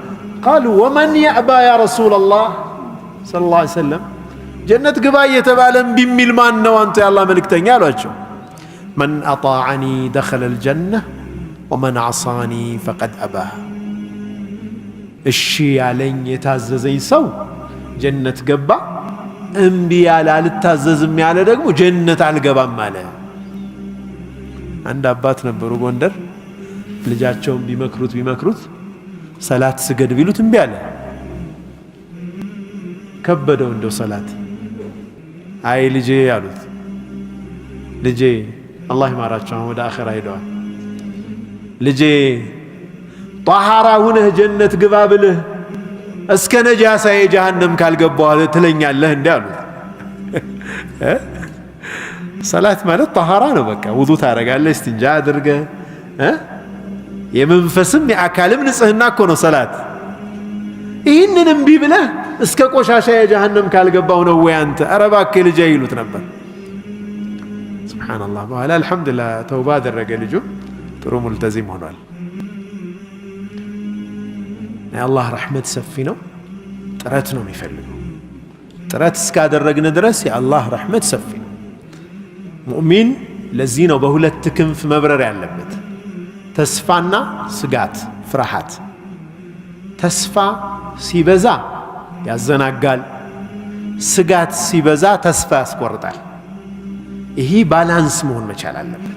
ቃሉ ወመን የእባ ያ ረሱለላህ ሰለላሁ ዐለይሂ ወሰለም ጀነት ግባ እየተባለ እምቢ የሚል ማን ነው አንተ የአላህ መልእክተኛ አሏቸው። መን አጣዐኒ ደኸለል ጀነ ወመን ዐሳኒ ፈቀድ አባ እሺ ያለኝ የታዘዘኝ ሰው ጀነት ገባ፣ እምቢ ያለ አልታዘዝም ያለ ደግሞ ጀነት አልገባም አለ። አንድ አባት ነበሩ ጎንደር። ልጃቸውን ቢመክሩት ሰላት ስገድ ቢሉት እምቢ አለ። ከበደው እንደው ሰላት። አይ ልጄ አሉት፣ ልጄ አላህ ይማራቸው ወደ አኺራ ሄደዋል። ልጄ ጣሃራ ሁነህ ጀነት ግባ ብልህ እስከ ነጃሳ የጀሃነም ካልገባህ ትለኛለህ እንዴ አሉት። ሰላት ማለት ጣሃራ ነው። በቃ ውዱእ ታረጋለህ፣ እስቲንጃ አድርገህ የመንፈስም የአካልም ንጽህና እኮ ነው ሰላት። ይህንን እምቢ ብለህ እስከ ቆሻሻ የጀሃነም ካልገባው ነው ወይ አንተ? ኧረ እባክህ ልጄ ይሉት ነበር። ሱብሓነላህ። በኋላ አልሐምዱሊላህ ተውባ አደረገ ልጁ፣ ጥሩ ሙልተዚም ሆኗል። የአላህ ረሕመት ሰፊ ነው። ጥረት ነው የሚፈልገው። ጥረት እስካደረግን ድረስ የአላህ ረሕመት ሰፊ ነው። ሙእሚን ለዚህ ነው በሁለት ክንፍ መብረር ያለበት፣ ተስፋና ስጋት፣ ፍርሃት። ተስፋ ሲበዛ ያዘናጋል፣ ስጋት ሲበዛ ተስፋ ያስቆርጣል። ይህ ባላንስ መሆን መቻል አለበት።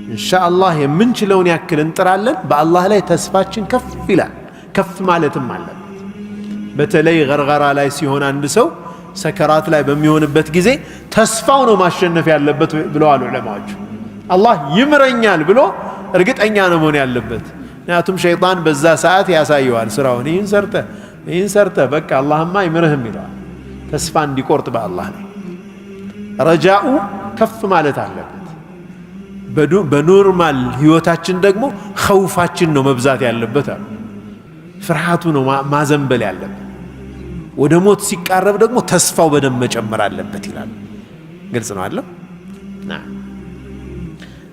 ኢንሻአላህ የምንችለውን ያክል እንጥራለን። በአላህ ላይ ተስፋችን ከፍ ይላል። ከፍ ማለትም አለበት። በተለይ ገርገራ ላይ ሲሆን አንድ ሰው ሰከራት ላይ በሚሆንበት ጊዜ ተስፋው ነው ማሸነፍ ያለበት ብለዋል ዑለማዎቹ። አላህ ይምረኛል ብሎ እርግጠኛ ነው መሆን ያለበት። ምክንያቱም ሸይጣን በዛ ሰዓት ያሳየዋል ስራውን። ይህን ሰርተ በቃ አላህማ ይምርህም ይለዋል። ተስፋ እንዲቆርጥ በአላህ ላይ ረጃኡ ከፍ ማለት አለበት። በኖርማል ህይወታችን ደግሞ ኸውፋችን ነው መብዛት ያለበት አሉ። ፍርሃቱ ነው ማዘንበል ያለበት። ወደ ሞት ሲቃረብ ደግሞ ተስፋው በደም መጨመር አለበት ይላል። ግልጽ ነው አይደል?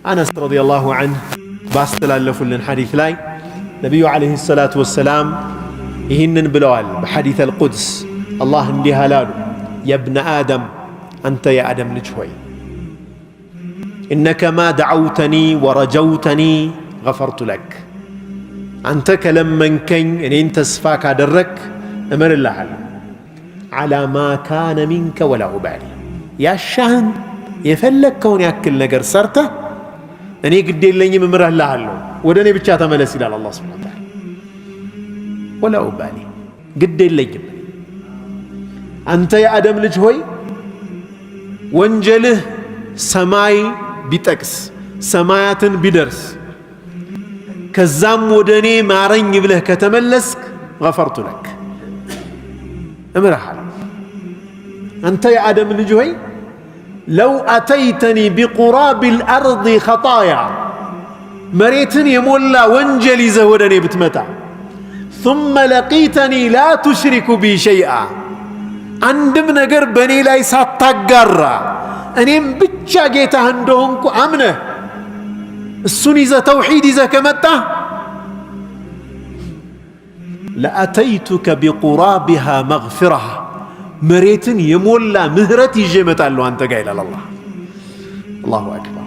አነስ ረዲየላሁ ዐንሁ ባስተላለፉልን ሐዲስ ላይ ነቢዩ ዓለይሂ ሰላቱ ወሰላም ይህንን ብለዋል። በሐዲስ አልቁድስ አላህ እንዲህ አላሉ፣ የብነ አደም አንተ የአደም ልጅ ሆይ ኢነከ ማ ደዐውተኒ ወረጀውተኒ ገፈርቱ ለክ፣ አንተ ከለመንከኝ እኔን ተስፋ ካደረክ እምርልሃለሁ። ዓላ ማ ካነ ሚንከ ወላ ኡባሊ፣ ያሻህን የፈለግከውን ያክል ነገር ሰርተህ እኔ ግድ የለኝም እምርልሃለሁ፣ ወደ እኔ ብቻ ተመለስ ይላል አላህ ሱብሓነሁ ወተዓላ። ወላ ኡባሊ፣ ግድ የለኝም። አንተ የአደም ልጅ ሆይ ወንጀልህ ሰማይ ቢጠቅስ ሰማያትን ቢደርስ ከዛም ወደ እኔ ማረኝ ብለህ ከተመለስክ ገፈርቱ ለክ፣ እምርሃለሁ። አንተ የአደም ልጅ ሆይ ለው አተይተኒ ቢቁራቢ ልአርض ኸጣያ፣ መሬትን የሞላ ወንጀል ይዘህ ወደ እኔ ብትመጣ ثم ለቂተኒ ላ ቱሽሪኩ ቢ ሸይአ፣ አንድም ነገር በእኔ ላይ ሳታጋራ እኔም ብቻ ጌታህ እንደሆንኩ አምነህ እሱን ይዘህ ተውሒድ ይዘህ ከመጣ ለአተይቱከ ቢቁራቢሃ መግፊራ፣ መሬትን የሞላ ምህረት ይዤ እመጣለሁ አንተ ጋር ይላል አላህ። አላሁ አክበር።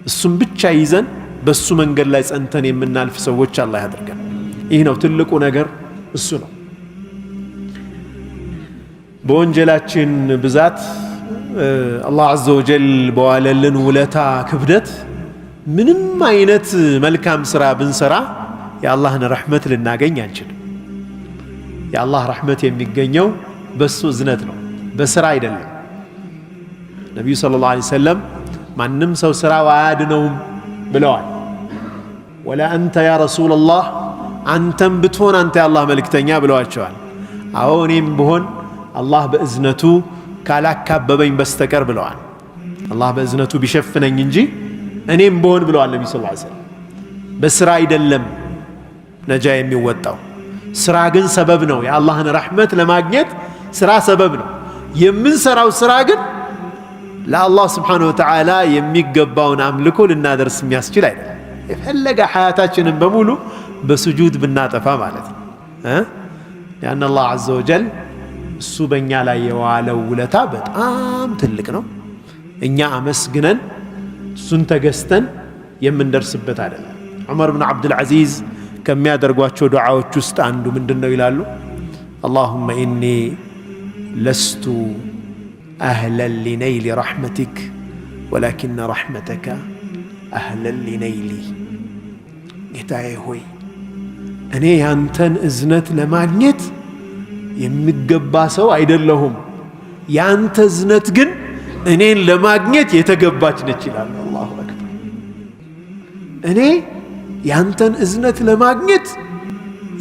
እሱም ብቻ ይዘን በሱ መንገድ ላይ ጸንተን የምናልፍ ሰዎች አላህ ያድርገን። ይህ ነው ትልቁ ነገር፣ እሱ ነው። በወንጀላችን ብዛት አላህ ዐዘ ወጀል በዋለልን ውለታ ክብደት ምንም አይነት መልካም ስራ ብንሰራ የአላህን ረሕመት ልናገኝ አንችልም። የአላህ ረሕመት የሚገኘው በሱ እዝነት ነው፣ በስራ አይደለም። ነቢዩ ሰለላሁ ዐለይሂ ወሰለም ማንም ሰው ስራው አያድነውም ብለዋል። ወላ አንተ ያ ረሱለላህ፣ አንተም ብትሆን አንተ የአላህ መልእክተኛ ብለዋቸዋል። አዎ እኔም ብሆን አላህ በእዝነቱ ካላካበበኝ በስተቀር ብለዋል። አላህ በእዝነቱ ቢሸፍነኝ እንጂ እኔም ብሆን ብለዋል ነቢ ስ ሰለም። በስራ አይደለም ነጃ የሚወጣው፣ ስራ ግን ሰበብ ነው። የአላህን ረሕመት ለማግኘት ስራ ሰበብ ነው። የምንሰራው ስራ ግን ለአላህ ስብሓነሁ ወተዓላ የሚገባውን አምልኮ ልናደርስ የሚያስችል አይደለም። የፈለገ ሐያታችንን በሙሉ በስጁድ ብናጠፋ ማለት ነው። ያን አላህ ዐዘ ወጀል እሱ በእኛ ላይ የዋለው ውለታ በጣም ትልቅ ነው። እኛ አመስግነን እሱን ተገዝተን የምንደርስበት አይደለም። ዑመር ብን ዓብድልዓዚዝ ከሚያደርጓቸው ዱዓዎች ውስጥ አንዱ ምንድን ነው ይላሉ? አላሁመ ኢኒ ለስቱ አህለን ሊነይሊ ረሕመቲክ ወላኪነ ረሕመተከ አህለን ሊነይሊ። ጌታዬ ሆይ እኔ ያንተን እዝነት ለማግኘት የሚገባ ሰው አይደለሁም፣ ያንተ እዝነት ግን እኔን ለማግኘት የተገባች ነች ይላል። አላሁ አክበር። እኔ ያንተን እዝነት ለማግኘት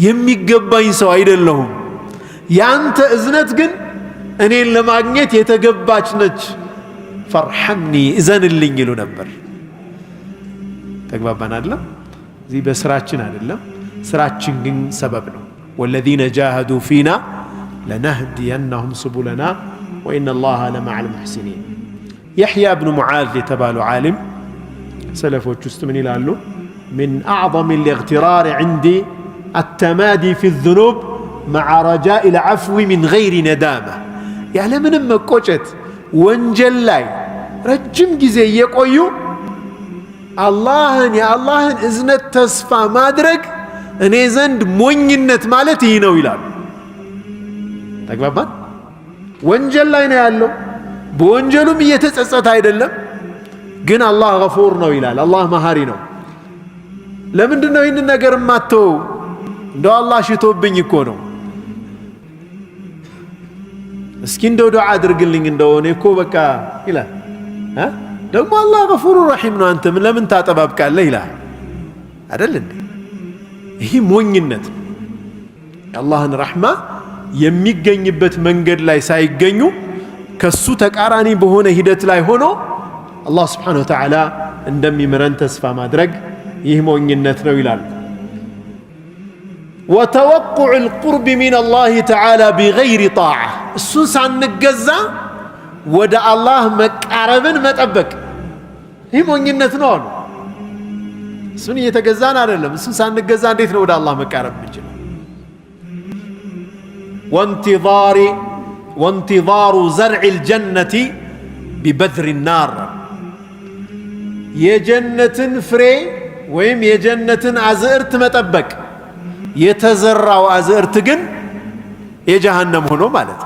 የሚገባኝ ሰው አይደለሁም፣ ያንተ እዝነት ግን እኔን ለማግኘት የተገባች ነች። ፈርሐምኒ፣ እዘንልኝ ይሉ ነበር። ተግባባን አይደለም? እዚህ በስራችን አይደለም፣ ስራችን ግን ሰበብ ነው። ወለዚነ ጃሃዱ ፊና ለነህዲየነሁም ሱቡለና ወኢነ አላህ ለመዐል ሙሕሲኒን። የሕያ ብኑ ሙዓዝ የተባሉ ዓሊም ሰለፎች ውስጥ ምን ይላሉ? ሚን አዕظም ልእግትራር ዕንዲ አተማዲ ፊ ዙኑብ መዓ ረጃኢ ልዐፍዊ ሚን ገይሪ ነዳማ። ያለምንም መቆጨት ወንጀል ላይ ረጅም ጊዜ እየቆዩ የአላህን እዝነት ተስፋ ማድረግ እኔ ዘንድ ሞኝነት ማለት ይህ ነው ይላሉ። ተግባባን? ወንጀል ላይ ነው ያለው፣ በወንጀሉም እየተጸጸተ አይደለም፣ ግን አላህ ገፉር ነው ይላል። አላህ መሐሪ ነው። ለምንድን ነው ይህንን ነገር ማተው? እንደው አላህ ሽቶብኝ እኮ ነው። እስኪ እንደው ዱዓ አድርግልኝ እንደው እኔ እኮ በቃ ይላል። ደግሞ አላህ ገፉር ረሒም ነው፣ አንተ ለምን ታጠባብቃለህ ይላል አይደል እንዴ? ይህ ሞኝነት የአላህን ረሕማ የሚገኝበት መንገድ ላይ ሳይገኙ ከሱ ተቃራኒ በሆነ ሂደት ላይ ሆኖ አላህ ስብሓነሁ ወተዓላ እንደሚምረን ተስፋ ማድረግ ይህ ሞኝነት ነው ይላሉ። وتوقع القرب من الله تعالى بغير طاعة السوس عن نجزا ودع الله مقاربن مطبق هي مونينت ነው አሉ እሱን እየተገዛን አይደለም እሱን ሳንገዛ እንዴት ነው ወደ አላህ መቃረብ የምንችለው وانتظار زرع الجنة ببذر النار የጀነትን ፍሬ ወይም የጀነትን አዝርት መጠበቅ የተዘራው አዝርት ግን የጀሃነም ሆኖ ማለት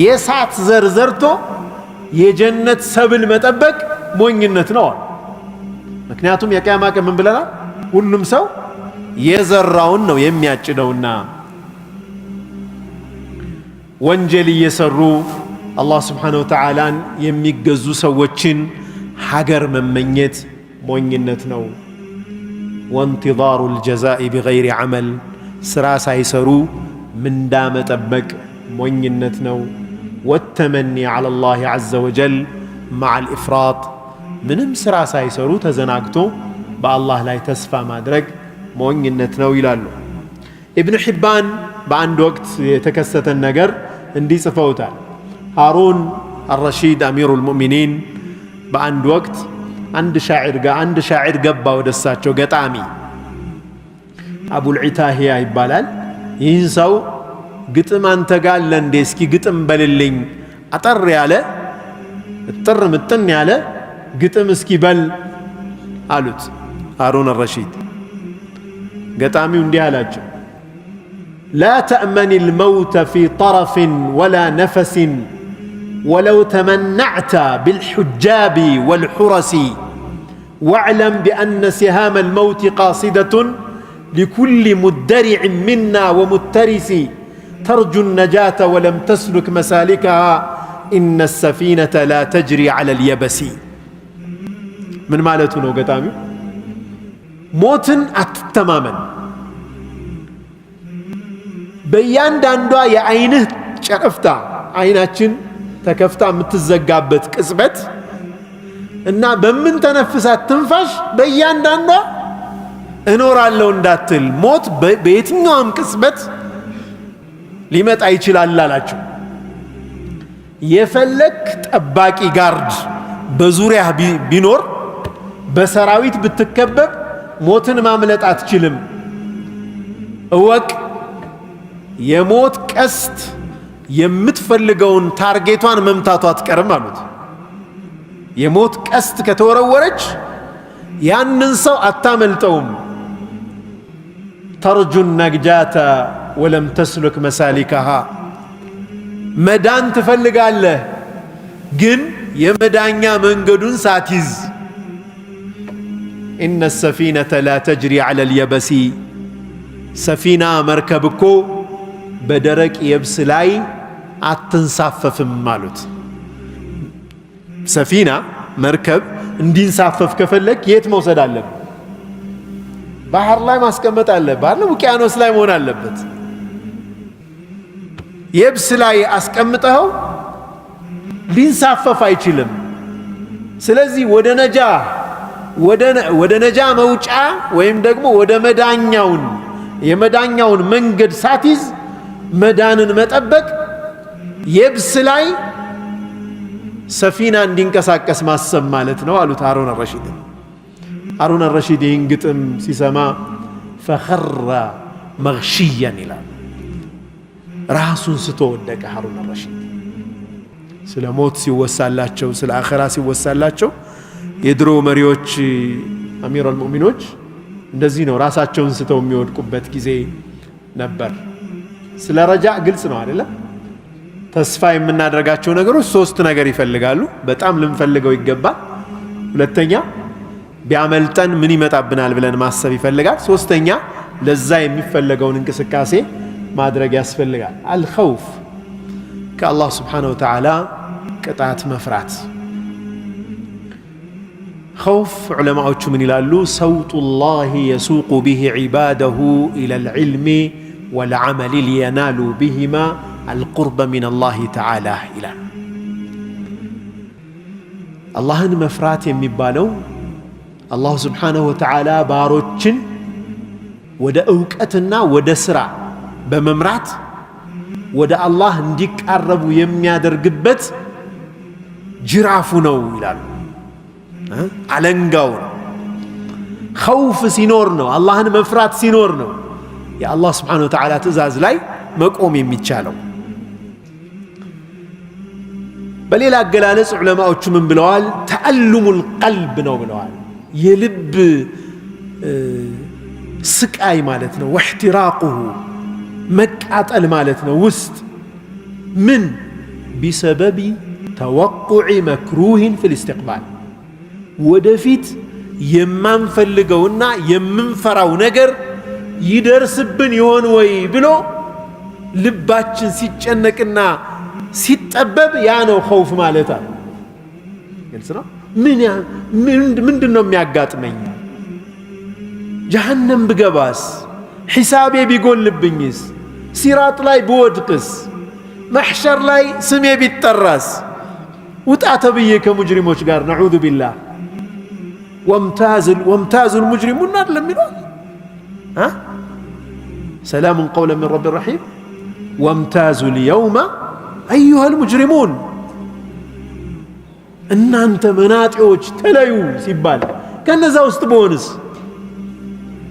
የሳት ዘር ዘርቶ የጀነት ሰብል መጠበቅ ሞኝነት ነው ምክንያቱም የቂያማ ቀን ምን ብለናል ሁሉም ሰው የዘራውን ነው የሚያጭደውና ወንጀል እየሰሩ አላህ Subhanahu Wa Ta'ala የሚገዙ ሰዎችን ሀገር መመኘት ሞኝነት ነው وانتظار الجزاء بغير عمل ስራ ሳይሰሩ ምንዳ መጠበቅ ሞኝነት ነው والتمني على الله عز وجل مع الإفراط ምንም ስራ ሳይሰሩ ተዘናግቶ በአላህ ላይ ተስፋ ማድረግ ሞኝነት ነው ይላሉ ኢብኑ ሒባን በአንድ ወቅት የተከሰተን ነገር እንዲህ ጽፈውታል ሃሩን الرشيد أمير المؤمنين በአንድ ወቅት አንድ ሻዒር ገባ ወደሳቸው ገጣሚ አቡል ዒታሂያ ይባላል ይህን ሰው ግጥም አንተ ጋር ለንዴ እስኪ ግጥም በልልኝ አጠር ያለ እጥር ምጥን ያለ ግጥም እስኪ በል አሉት ሃሩን الرشيد ገጣሚው እንዲህ አላቸው لا تأمن الموت في طرف ولا نفس ولو تمنعت بالحجاب والحرس واعلم بأن سهام الموت قاصدة لكل مدرع منا ومترس ترجو النجاة ولم تسلك مسالكها إن السفينة لا تجري على اليبس من مالتنا وقتامي موتن تماما بيان داندوا يا عينه شرفتا عيناتشن تكفتا متزقابت كسبت إنها بمن تنفسات تنفش بيان داندوا انور الله انداتل موت بيتنهم كسبت ሊመጣ ይችላል አላችሁ የፈለክ ጠባቂ ጋርድ በዙሪያ ቢኖር በሰራዊት ብትከበብ ሞትን ማምለጥ አትችልም እወቅ የሞት ቀስት የምትፈልገውን ታርጌቷን መምታቷ አትቀርም አሉት የሞት ቀስት ከተወረወረች ያንን ሰው አታመልጠውም ترجو النجاة ولم تسلك مسالكها مدان تفلق الله جن يمدانيا منقدون ساتيز إن السفينة لا تجري على اليبس سفينة مركبكو بدرك يبسلاي أتنصفف مالوت سفينة مركب اندين صفف كفلك يت موسد علم ባህር ላይ ማስቀመጥ አለበት ውቅያኖስ ላይ መሆን አለበት የብስ ላይ አስቀምጠው ሊንሳፈፍ አይችልም ስለዚህ ወደ ነጃ መውጫ ወይም ደግሞ ወደ የመዳኛውን መንገድ ሳትይዝ መዳንን መጠበቅ የብስ ላይ ሰፊና እንዲንቀሳቀስ ማሰብ ማለት ነው አሉት ሃሩን الرشيد ሃሩን الرشيد ይንግጥም ሲሰማ فخر مغشيا إلى ራሱን ስቶ ወደቀ ሃሩን الرشيد ስለ ሞት ሲወሳላቸው ስለ አኺራ ሲወሳላቸው የድሮ መሪዎች አሚር አልሙእሚኖች እንደዚህ ነው ራሳቸውን ስተው የሚወድቁበት ጊዜ ነበር ስለ ረጃ ግልጽ ነው አይደለ ተስፋ የምናደርጋቸው ነገሮች ሶስት ነገር ይፈልጋሉ በጣም ልንፈልገው ይገባል ሁለተኛ ቢያመልጠን ምን ይመጣብናል ብለን ማሰብ ይፈልጋል ሶስተኛ ለዛ የሚፈልገውን እንቅስቃሴ ማድረግ ያስፈልጋል አልኸውፍ ከአላህ Subhanahu Wa Ta'ala ቅጣት መፍራት خوف علماء من يلالو صوت الله يسوق به عباده إلى العلم والعمل لينالوا بهما القرب من الله تعالى إلى الله مفرات يمبالو الله سبحانه وتعالى باروتشن ወደ ዕውቀትና ወደ ስራ በመምራት ወደ አላህ እንዲቃረቡ የሚያደርግበት ጅራፉ ነው ይላሉ። አለንጋው ነው። ኸውፍ ሲኖር ነው፣ አላህን መፍራት ሲኖር ነው የአላህ ስብሓነሁ ወተዓላ ትእዛዝ ላይ መቆም የሚቻለው። በሌላ አገላለጽ ዑለማዎቹ ምን ብለዋል? ተአሉሙል ቀልብ ነው ብለዋል። የልብ ስቃይ ማለት ነው። ወህቲራቁሁ መቃጠል ማለት ነው። ውስጥ ምን ቢሰበቢ ተወቁዕ መክሩህን ፊል ኢስቲቅባል ወደፊት የማንፈልገውና የምንፈራው ነገር ይደርስብን ይሆን ወይ ብሎ ልባችን ሲጨነቅና ሲጠበብ ያ ነው ኸውፍ ማለት አለ። ግልጽ ነው። ምንድን ነው የሚያጋጥመኝ? ጀሃነም ብገባስ? ሒሳቤ ቢጎልብኝስ? ሲራጥ ላይ ብወድቅስ? መሕሸር ላይ ስሜ ቢጠራስ? ውጣ ተብዬ ከሙጅሪሞች ጋር ነዑዙ ቢላህ ወምታዙል ሙጅሪሙን አይደለም የሚለው ሰላሙን ቀውለን ሚን ረቢን ረሒም ወምታዙል የውመ አዩሃል ሙጅሪሙን እናንተ መናጤዎች ተለዩ ሲባል ከነዛ ውስጥ በሆንስ?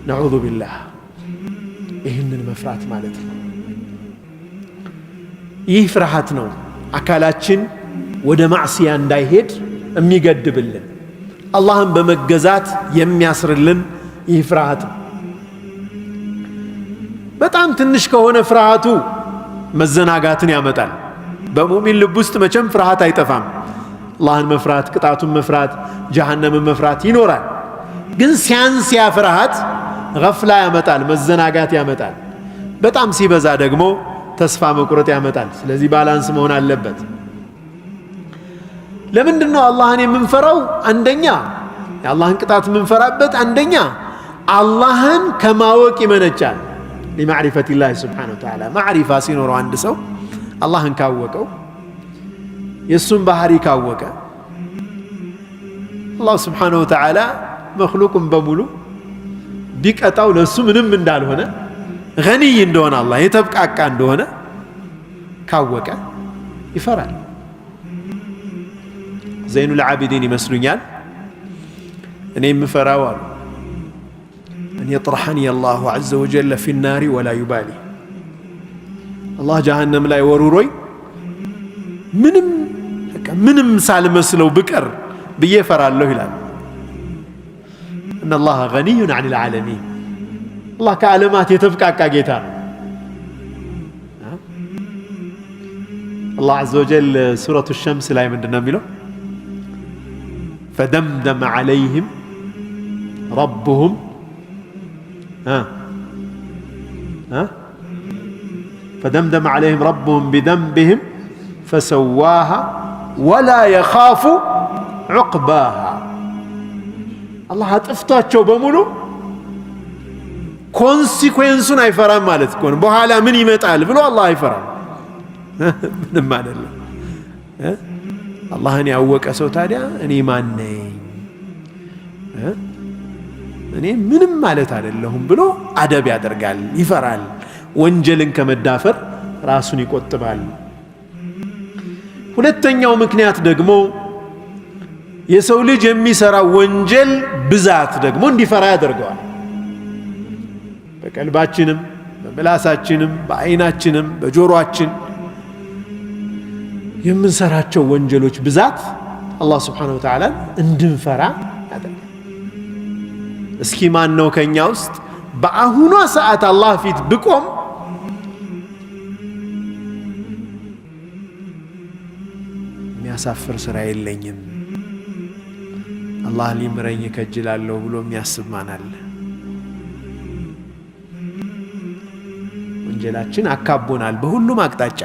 ነዑዙ ቢላህ። ይህንን መፍራት ማለት ነው። ይህ ፍርሃት ነው አካላችን ወደ ማዕስያ እንዳይሄድ የሚገድብልን፣ አላህን በመገዛት የሚያስርልን ይህ ፍርሃት ነው። በጣም ትንሽ ከሆነ ፍርሃቱ መዘናጋትን ያመጣል። በሙእሚን ልብ ውስጥ መቼም ፍርሃት አይጠፋም። አላህን መፍራት፣ ቅጣቱን መፍራት፣ ጀሃነምን መፍራት ይኖራል። ግን ሲያንስ ያ ፍርሃት ገፍላ ያመጣል፣ መዘናጋት ያመጣል። በጣም ሲበዛ ደግሞ ተስፋ መቁረጥ ያመጣል። ስለዚህ ባላንስ መሆን አለበት። ለምንድን ነው አላህን የምንፈራው? አንደኛ የአላህን ቅጣት የምንፈራበት አንደኛ አላህን ከማወቅ ይመነጫል። ሊማዕሪፈቲላህ ስብሓነሁ ወተዓላ ማዕሪፋ ሲኖረው አንድ ሰው አላህን ካወቀው የእሱን ባህሪ ካወቀ አላህ ስብሓነሁ ወተዓላ መክሉቁን በሙሉ ቢቀጣው ለእሱ ምንም እንዳልሆነ ገኒይ እንደሆነ አላህ የተብቃቃ እንደሆነ ካወቀ ይፈራል። ዘይኑል ዓቢዲን ይመስሉኛል እኔ የምፈራው አሉ أن يطرحني الله عز وجل في النار ولا يبالي الله جهنم لا يوروروي ምንም ሳልመስለው ብቀር ብዬ እፈራለሁ ይላል። إن الله غني عن العالمين الله ከዓለማት የተብቃቃ ጌታ ነው። الله عز وجل سورة الشمس ላይ ምንድነው የሚለው? فدمدم عليهم ربهم فدمدم عليهم ربهم بذنبهم فسواها ولا يخاف عقباها الله አጥፍቷቸው በሙሉ ኮንሲኩዌንሱን አይፈራም ማለት እኮ ነው። በኋላ ምን ይመጣል ብሎ አላህ አይፈራም። ምንም አይደለም። አላህን ያወቀ ሰው ታዲያ እኔ ማን ነኝ? እኔ ምንም ማለት አይደለሁም ብሎ አደብ ያደርጋል፣ ይፈራል። ወንጀልን ከመዳፈር ራሱን ይቆጥባል። ሁለተኛው ምክንያት ደግሞ የሰው ልጅ የሚሰራው ወንጀል ብዛት ደግሞ እንዲፈራ ያደርገዋል። በቀልባችንም በምላሳችንም በአይናችንም በጆሮአችን የምንሰራቸው ወንጀሎች ብዛት አላህ ስብሓነሁ ወተዓላ እንድንፈራ ያደርጋል። እስኪ ማን ነው ከኛ ውስጥ በአሁኗ ሰዓት አላህ ፊት ብቆም የሚያሳፍር ስራ የለኝም አላህ ሊምረኝ ከጅላለሁ ብሎ የሚያስብ ማን አለ? ወንጀላችን አካቦናል በሁሉም አቅጣጫ።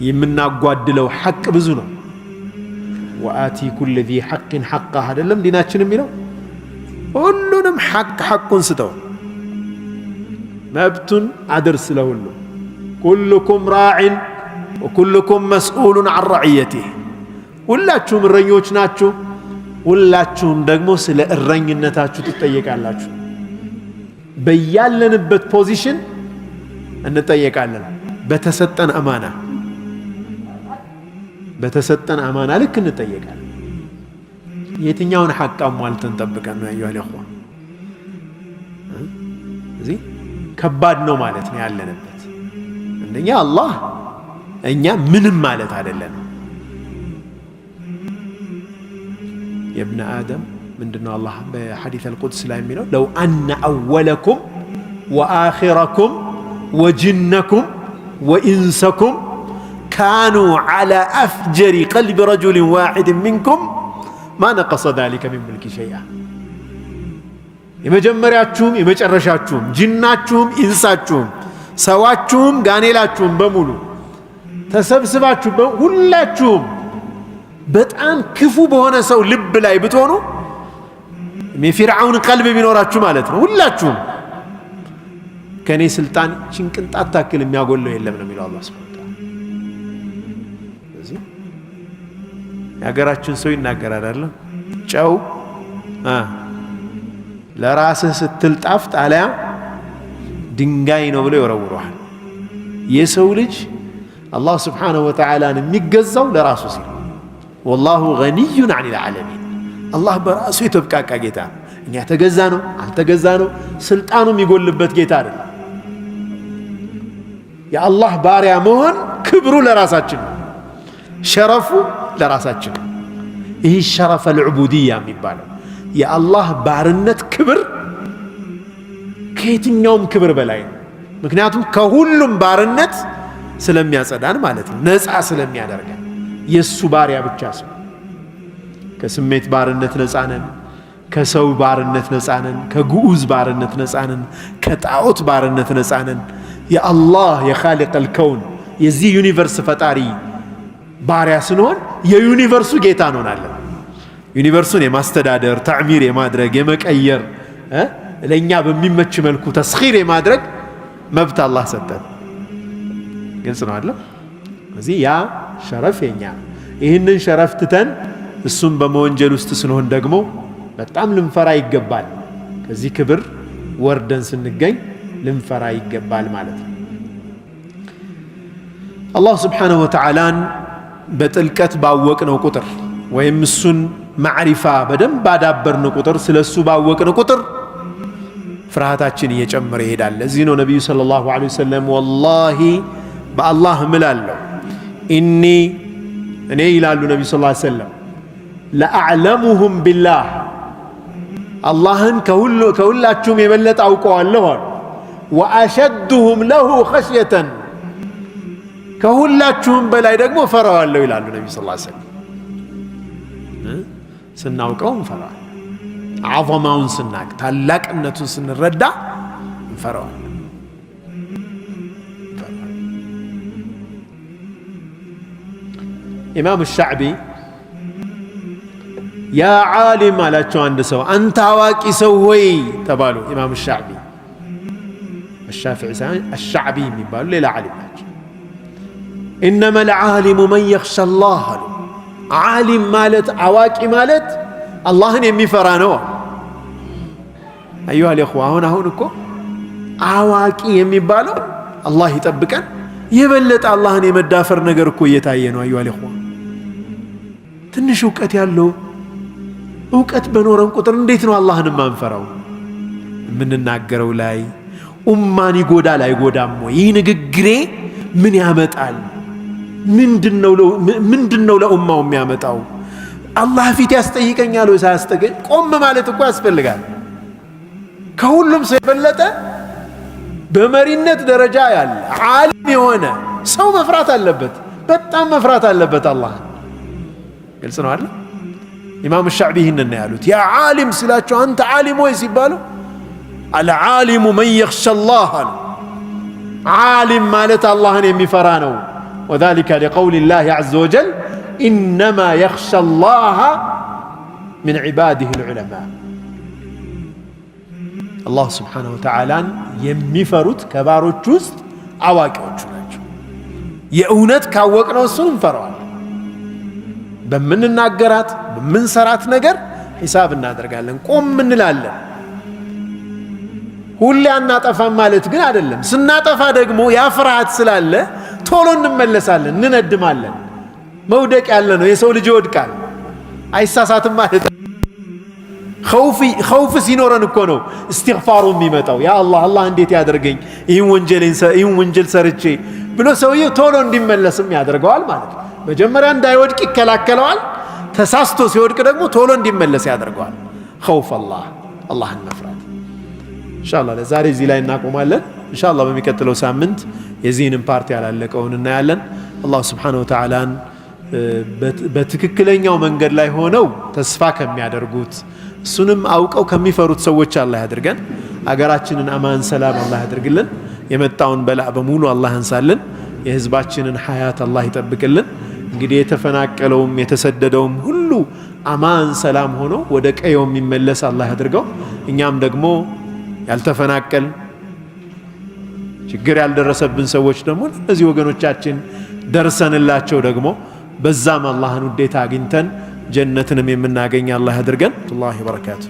የምናጓድለው ሐቅ ብዙ ነው። ወአቲ ኩለ ዚ ሐቅን ሐቀህ አይደለም ዲናችን የሚለው? ሁሉንም ሐቁን ስጠው፣ መብቱን አድርስ ለሁሉ። ኩልኩም ራዕን ወኩልኩም መስኡሉን ዐን ረዕየቲህ። ሁላችሁም እረኞች ናችሁ፣ ሁላችሁም ደግሞ ስለ እረኝነታችሁ ትጠየቃላችሁ። በያለንበት ፖዚሽን እንጠየቃለን። በተሰጠን አማና ልክ እንጠየቃለን። የትኛውን ሐቅ አሟልተን ጠብቀን ነው ያየው ለኹ እዚህ ከባድ ነው ማለት ነው ያለንበት። እንደኛ አላህ እኛ ምንም ማለት አይደለም። የብነ አደም ምንድነው አላህ በሐዲስ አልቁድስ ላይ የሚለው ለው አነ አወለኩም ወአኺረኩም ወጅነኩም ወኢንሰኩም ካኑ ዐላ አፍጀሪ ቀልቢ ረጁሊን ዋሒድን ሚንኩም ማ ነቀሰ ዛሊከ ሚን ሙልኪ ሸይአ። የመጀመሪያችሁም የመጨረሻችሁም ጅናችሁም ኢንሳችሁም ሰዋችሁም ጋኔላችሁም በሙሉ ተሰብስባችሁ ሁላችሁም በጣም ክፉ በሆነ ሰው ልብ ላይ ብትሆኑ የፊርዓውን ቀልብ ቢኖራችሁ ማለት ነው ሁላችሁም ከኔ ስልጣን ጭንቅንጣት ታክል የሚያጎለው የለም ነው የሚለው አላህ ሱብሓነሁ ወተዓላ። ስለዚህ የሀገራችን ሰው ይናገራል አይደል? ጨው ለራስህ ስትል ጣፍጥ አለያ ድንጋይ ነው ብሎ ይወረውረዋል። የሰው ልጅ አላህ ሱብሓነሁ ወተዓላን የሚገዛው ለራሱ ሲል ወላሁ ገኒዩን ዐኒል ዓለሚን። አላህ በራሱ የተብቃቃ ጌታ ነው። እኛ ተገዛ ነው አልተገዛ ነው ስልጣኑ የሚጎልበት ጌታ አይደለም። የአላህ ባሪያ መሆን ክብሩ ለራሳችን ነው፣ ሸረፉ ለራሳችን ነው። ይህ ሸረፈ ልዑቡድያ የሚባለው የአላህ ባርነት ክብር ከየትኛውም ክብር በላይ ነው። ምክንያቱም ከሁሉም ባርነት ስለሚያጸዳን ማለት ነው፣ ነፃ ስለሚያደርገን የእሱ ባሪያ ብቻ ሰው። ከስሜት ባርነት ነፃ ነን፣ ከሰው ባርነት ነፃ ነን፣ ከግዑዝ ባርነት ነፃ ነን፣ ከጣዖት ባርነት ነፃ ነን። የአላህ የኻሊቀል ከውን የዚህ ዩኒቨርስ ፈጣሪ ባሪያ ስንሆን የዩኒቨርሱ ጌታ እንሆናለን። ዩኒቨርሱን የማስተዳደር ተዕሚር የማድረግ የመቀየር ለእኛ በሚመች መልኩ ተስኺር የማድረግ መብት አላህ ሰጠን። ግልጽ ነው አለ። እዚህ ያ ሸረፍ የኛ ይህንን ሸረፍ ትተን እሱም በመወንጀል ውስጥ ስንሆን ደግሞ በጣም ልንፈራ ይገባል። ከዚህ ክብር ወርደን ስንገኝ ልንፈራ ይገባል ማለት ነው። አላህ ስብሓነሁ ወተዓላን በጥልቀት ባወቅነው ቁጥር ወይም እሱን ማዕሪፋ በደንብ ባዳበርን ቁጥር ስለ እሱ ባወቅን ቁጥር ፍርሃታችን እየጨመረ ይሄዳል። ለዚህ ነው ነቢዩ ሰለላሁ ዐለይሂ ወሰለም ወላሂ በአላህ እምላለሁ እኔ ይላሉ ነቢዩ ሰለላሁ ዐለይሂ ወሰለም ለአዕለሙሁም ቢላህ አላህን ከሁላችሁም የበለጠ አውቀዋለሁ አሉ። ወአሸድሁም ለሁ ኸሽየተን ከሁላችሁም በላይ ደግሞ ፈራዋለሁ ይላሉ ነቢዩ ሰለላሁ ዐለይሂ ወሰለም። ስናውቀው እንፈራዋለን። ዐዘማውን ስናቅ ታላቅነቱን ስንረዳ እንፈራዋለን። ኢማም ሻዕቢ ያ ዓሊም አላቸው አንድ ሰው፣ አንተ አዋቂ ሰው ሆይ ተባሉ። ኢማም ሻዕቢ الشافعي الشعبي የሚባሉ ሌላ ዓሊም ናቸው። إنما العالم من يخشى الله አሉ። ዓሊም ማለት አዋቂ ማለት አላህን የሚፈራ ነው። አዩሃ الإخوة አሁን እኮ አዋቂ የሚባለው አላህ ይጠብቀን የበለጠ አላህን የመዳፈር ነገር እኮ እየታየ ነው። አዩሃ الإخوة ትንሽ እውቀት ያለው እውቀት በኖረን ቁጥር እንዴት ነው አላህን ማንፈራው? የምንናገረው ላይ ኡማን ይጎዳል አይጎዳም ወይ? ይህ ንግግሬ ምን ያመጣል? ምንድነው ለኡማው የሚያመጣው? አላህ ፊት ያስጠይቀኛል ወይ ሳያስጠይቀኝ? ቆም ማለት እኮ ያስፈልጋል። ከሁሉም ሰው የበለጠ በመሪነት ደረጃ ያለ ዓሊም የሆነ ሰው መፍራት አለበት፣ በጣም መፍራት አለበት አላህ። ግልጽ ነው አይደል? ኢማም ሻዕቢ ይህንን ያሉት ያ ዓሊም ሲላቸው አንተ ዓሊም ወይ ሲባሉ አልዓሊሙ መን የኽሸ አላህ አሉ። ዓሊም ማለት አላህን የሚፈራ ነው። ወዛሊከ ሊቀውሊ ላህ ዐዘ ወጀል ኢነማ የኽሸ አላህ ሚን ዒባዲሂ ልዑለማ። አላህ ስብሓነሁ ወተዓላን የሚፈሩት ከባሮች ውስጥ አዋቂዎቹ ናቸው። የእውነት ካወቅነው እሱን እንፈራዋለን። በምንናገራት በምንሰራት ነገር ሒሳብ እናደርጋለን፣ ቆም እንላለን። ሁሌ አናጠፋም ማለት ግን አይደለም። ስናጠፋ ደግሞ ያ ፍርሃት ስላለ ቶሎ እንመለሳለን፣ እንነድማለን። መውደቅ ያለ ነው። የሰው ልጅ ይወድቃል፣ አይሳሳትም ማለት ነው። ኸውፍ ሲኖረን እኮ ነው እስትግፋሩ የሚመጣው። ያ አላህ አላህ እንዴት ያደርገኝ ይህን ወንጀል ሰርቼ ብሎ ሰውየው ቶሎ እንዲመለስም ያደርገዋል ማለት ነው። መጀመሪያ እንዳይወድቅ ይከላከለዋል። ተሳስቶ ሲወድቅ ደግሞ ቶሎ እንዲመለስ ያደርገዋል። ኸውፍ አላህን መፍራት። ኢንሻአላህ ለዛሬ እዚህ ላይ እናቆማለን። ኢንሻአላህ በሚቀጥለው ሳምንት የዚህንም ፓርቲ ያላለቀውን እናያለን። አላህ ሱብሓነሁ ወተዓላን በትክክለኛው መንገድ ላይ ሆነው ተስፋ ከሚያደርጉት እሱንም አውቀው ከሚፈሩት ሰዎች አላህ ያድርገን። አገራችንን አማን ሰላም አላህ ያድርግልን። የመጣውን በላእ በሙሉ አላህ ያንሳልን። የህዝባችንን ሐያት አላህ ይጠብቅልን። እንግዲህ የተፈናቀለውም የተሰደደውም ሁሉ አማን ሰላም ሆኖ ወደ ቀየው የሚመለስ አላህ ያድርገው። እኛም ደግሞ ያልተፈናቀል ችግር ያልደረሰብን ሰዎች ደግሞ እነዚህ ወገኖቻችን ደርሰንላቸው ደግሞ በዛም አላህን ውዴታ አግኝተን ጀነትንም የምናገኝ አላህ ያድርገን። ወላሂ በረካቱ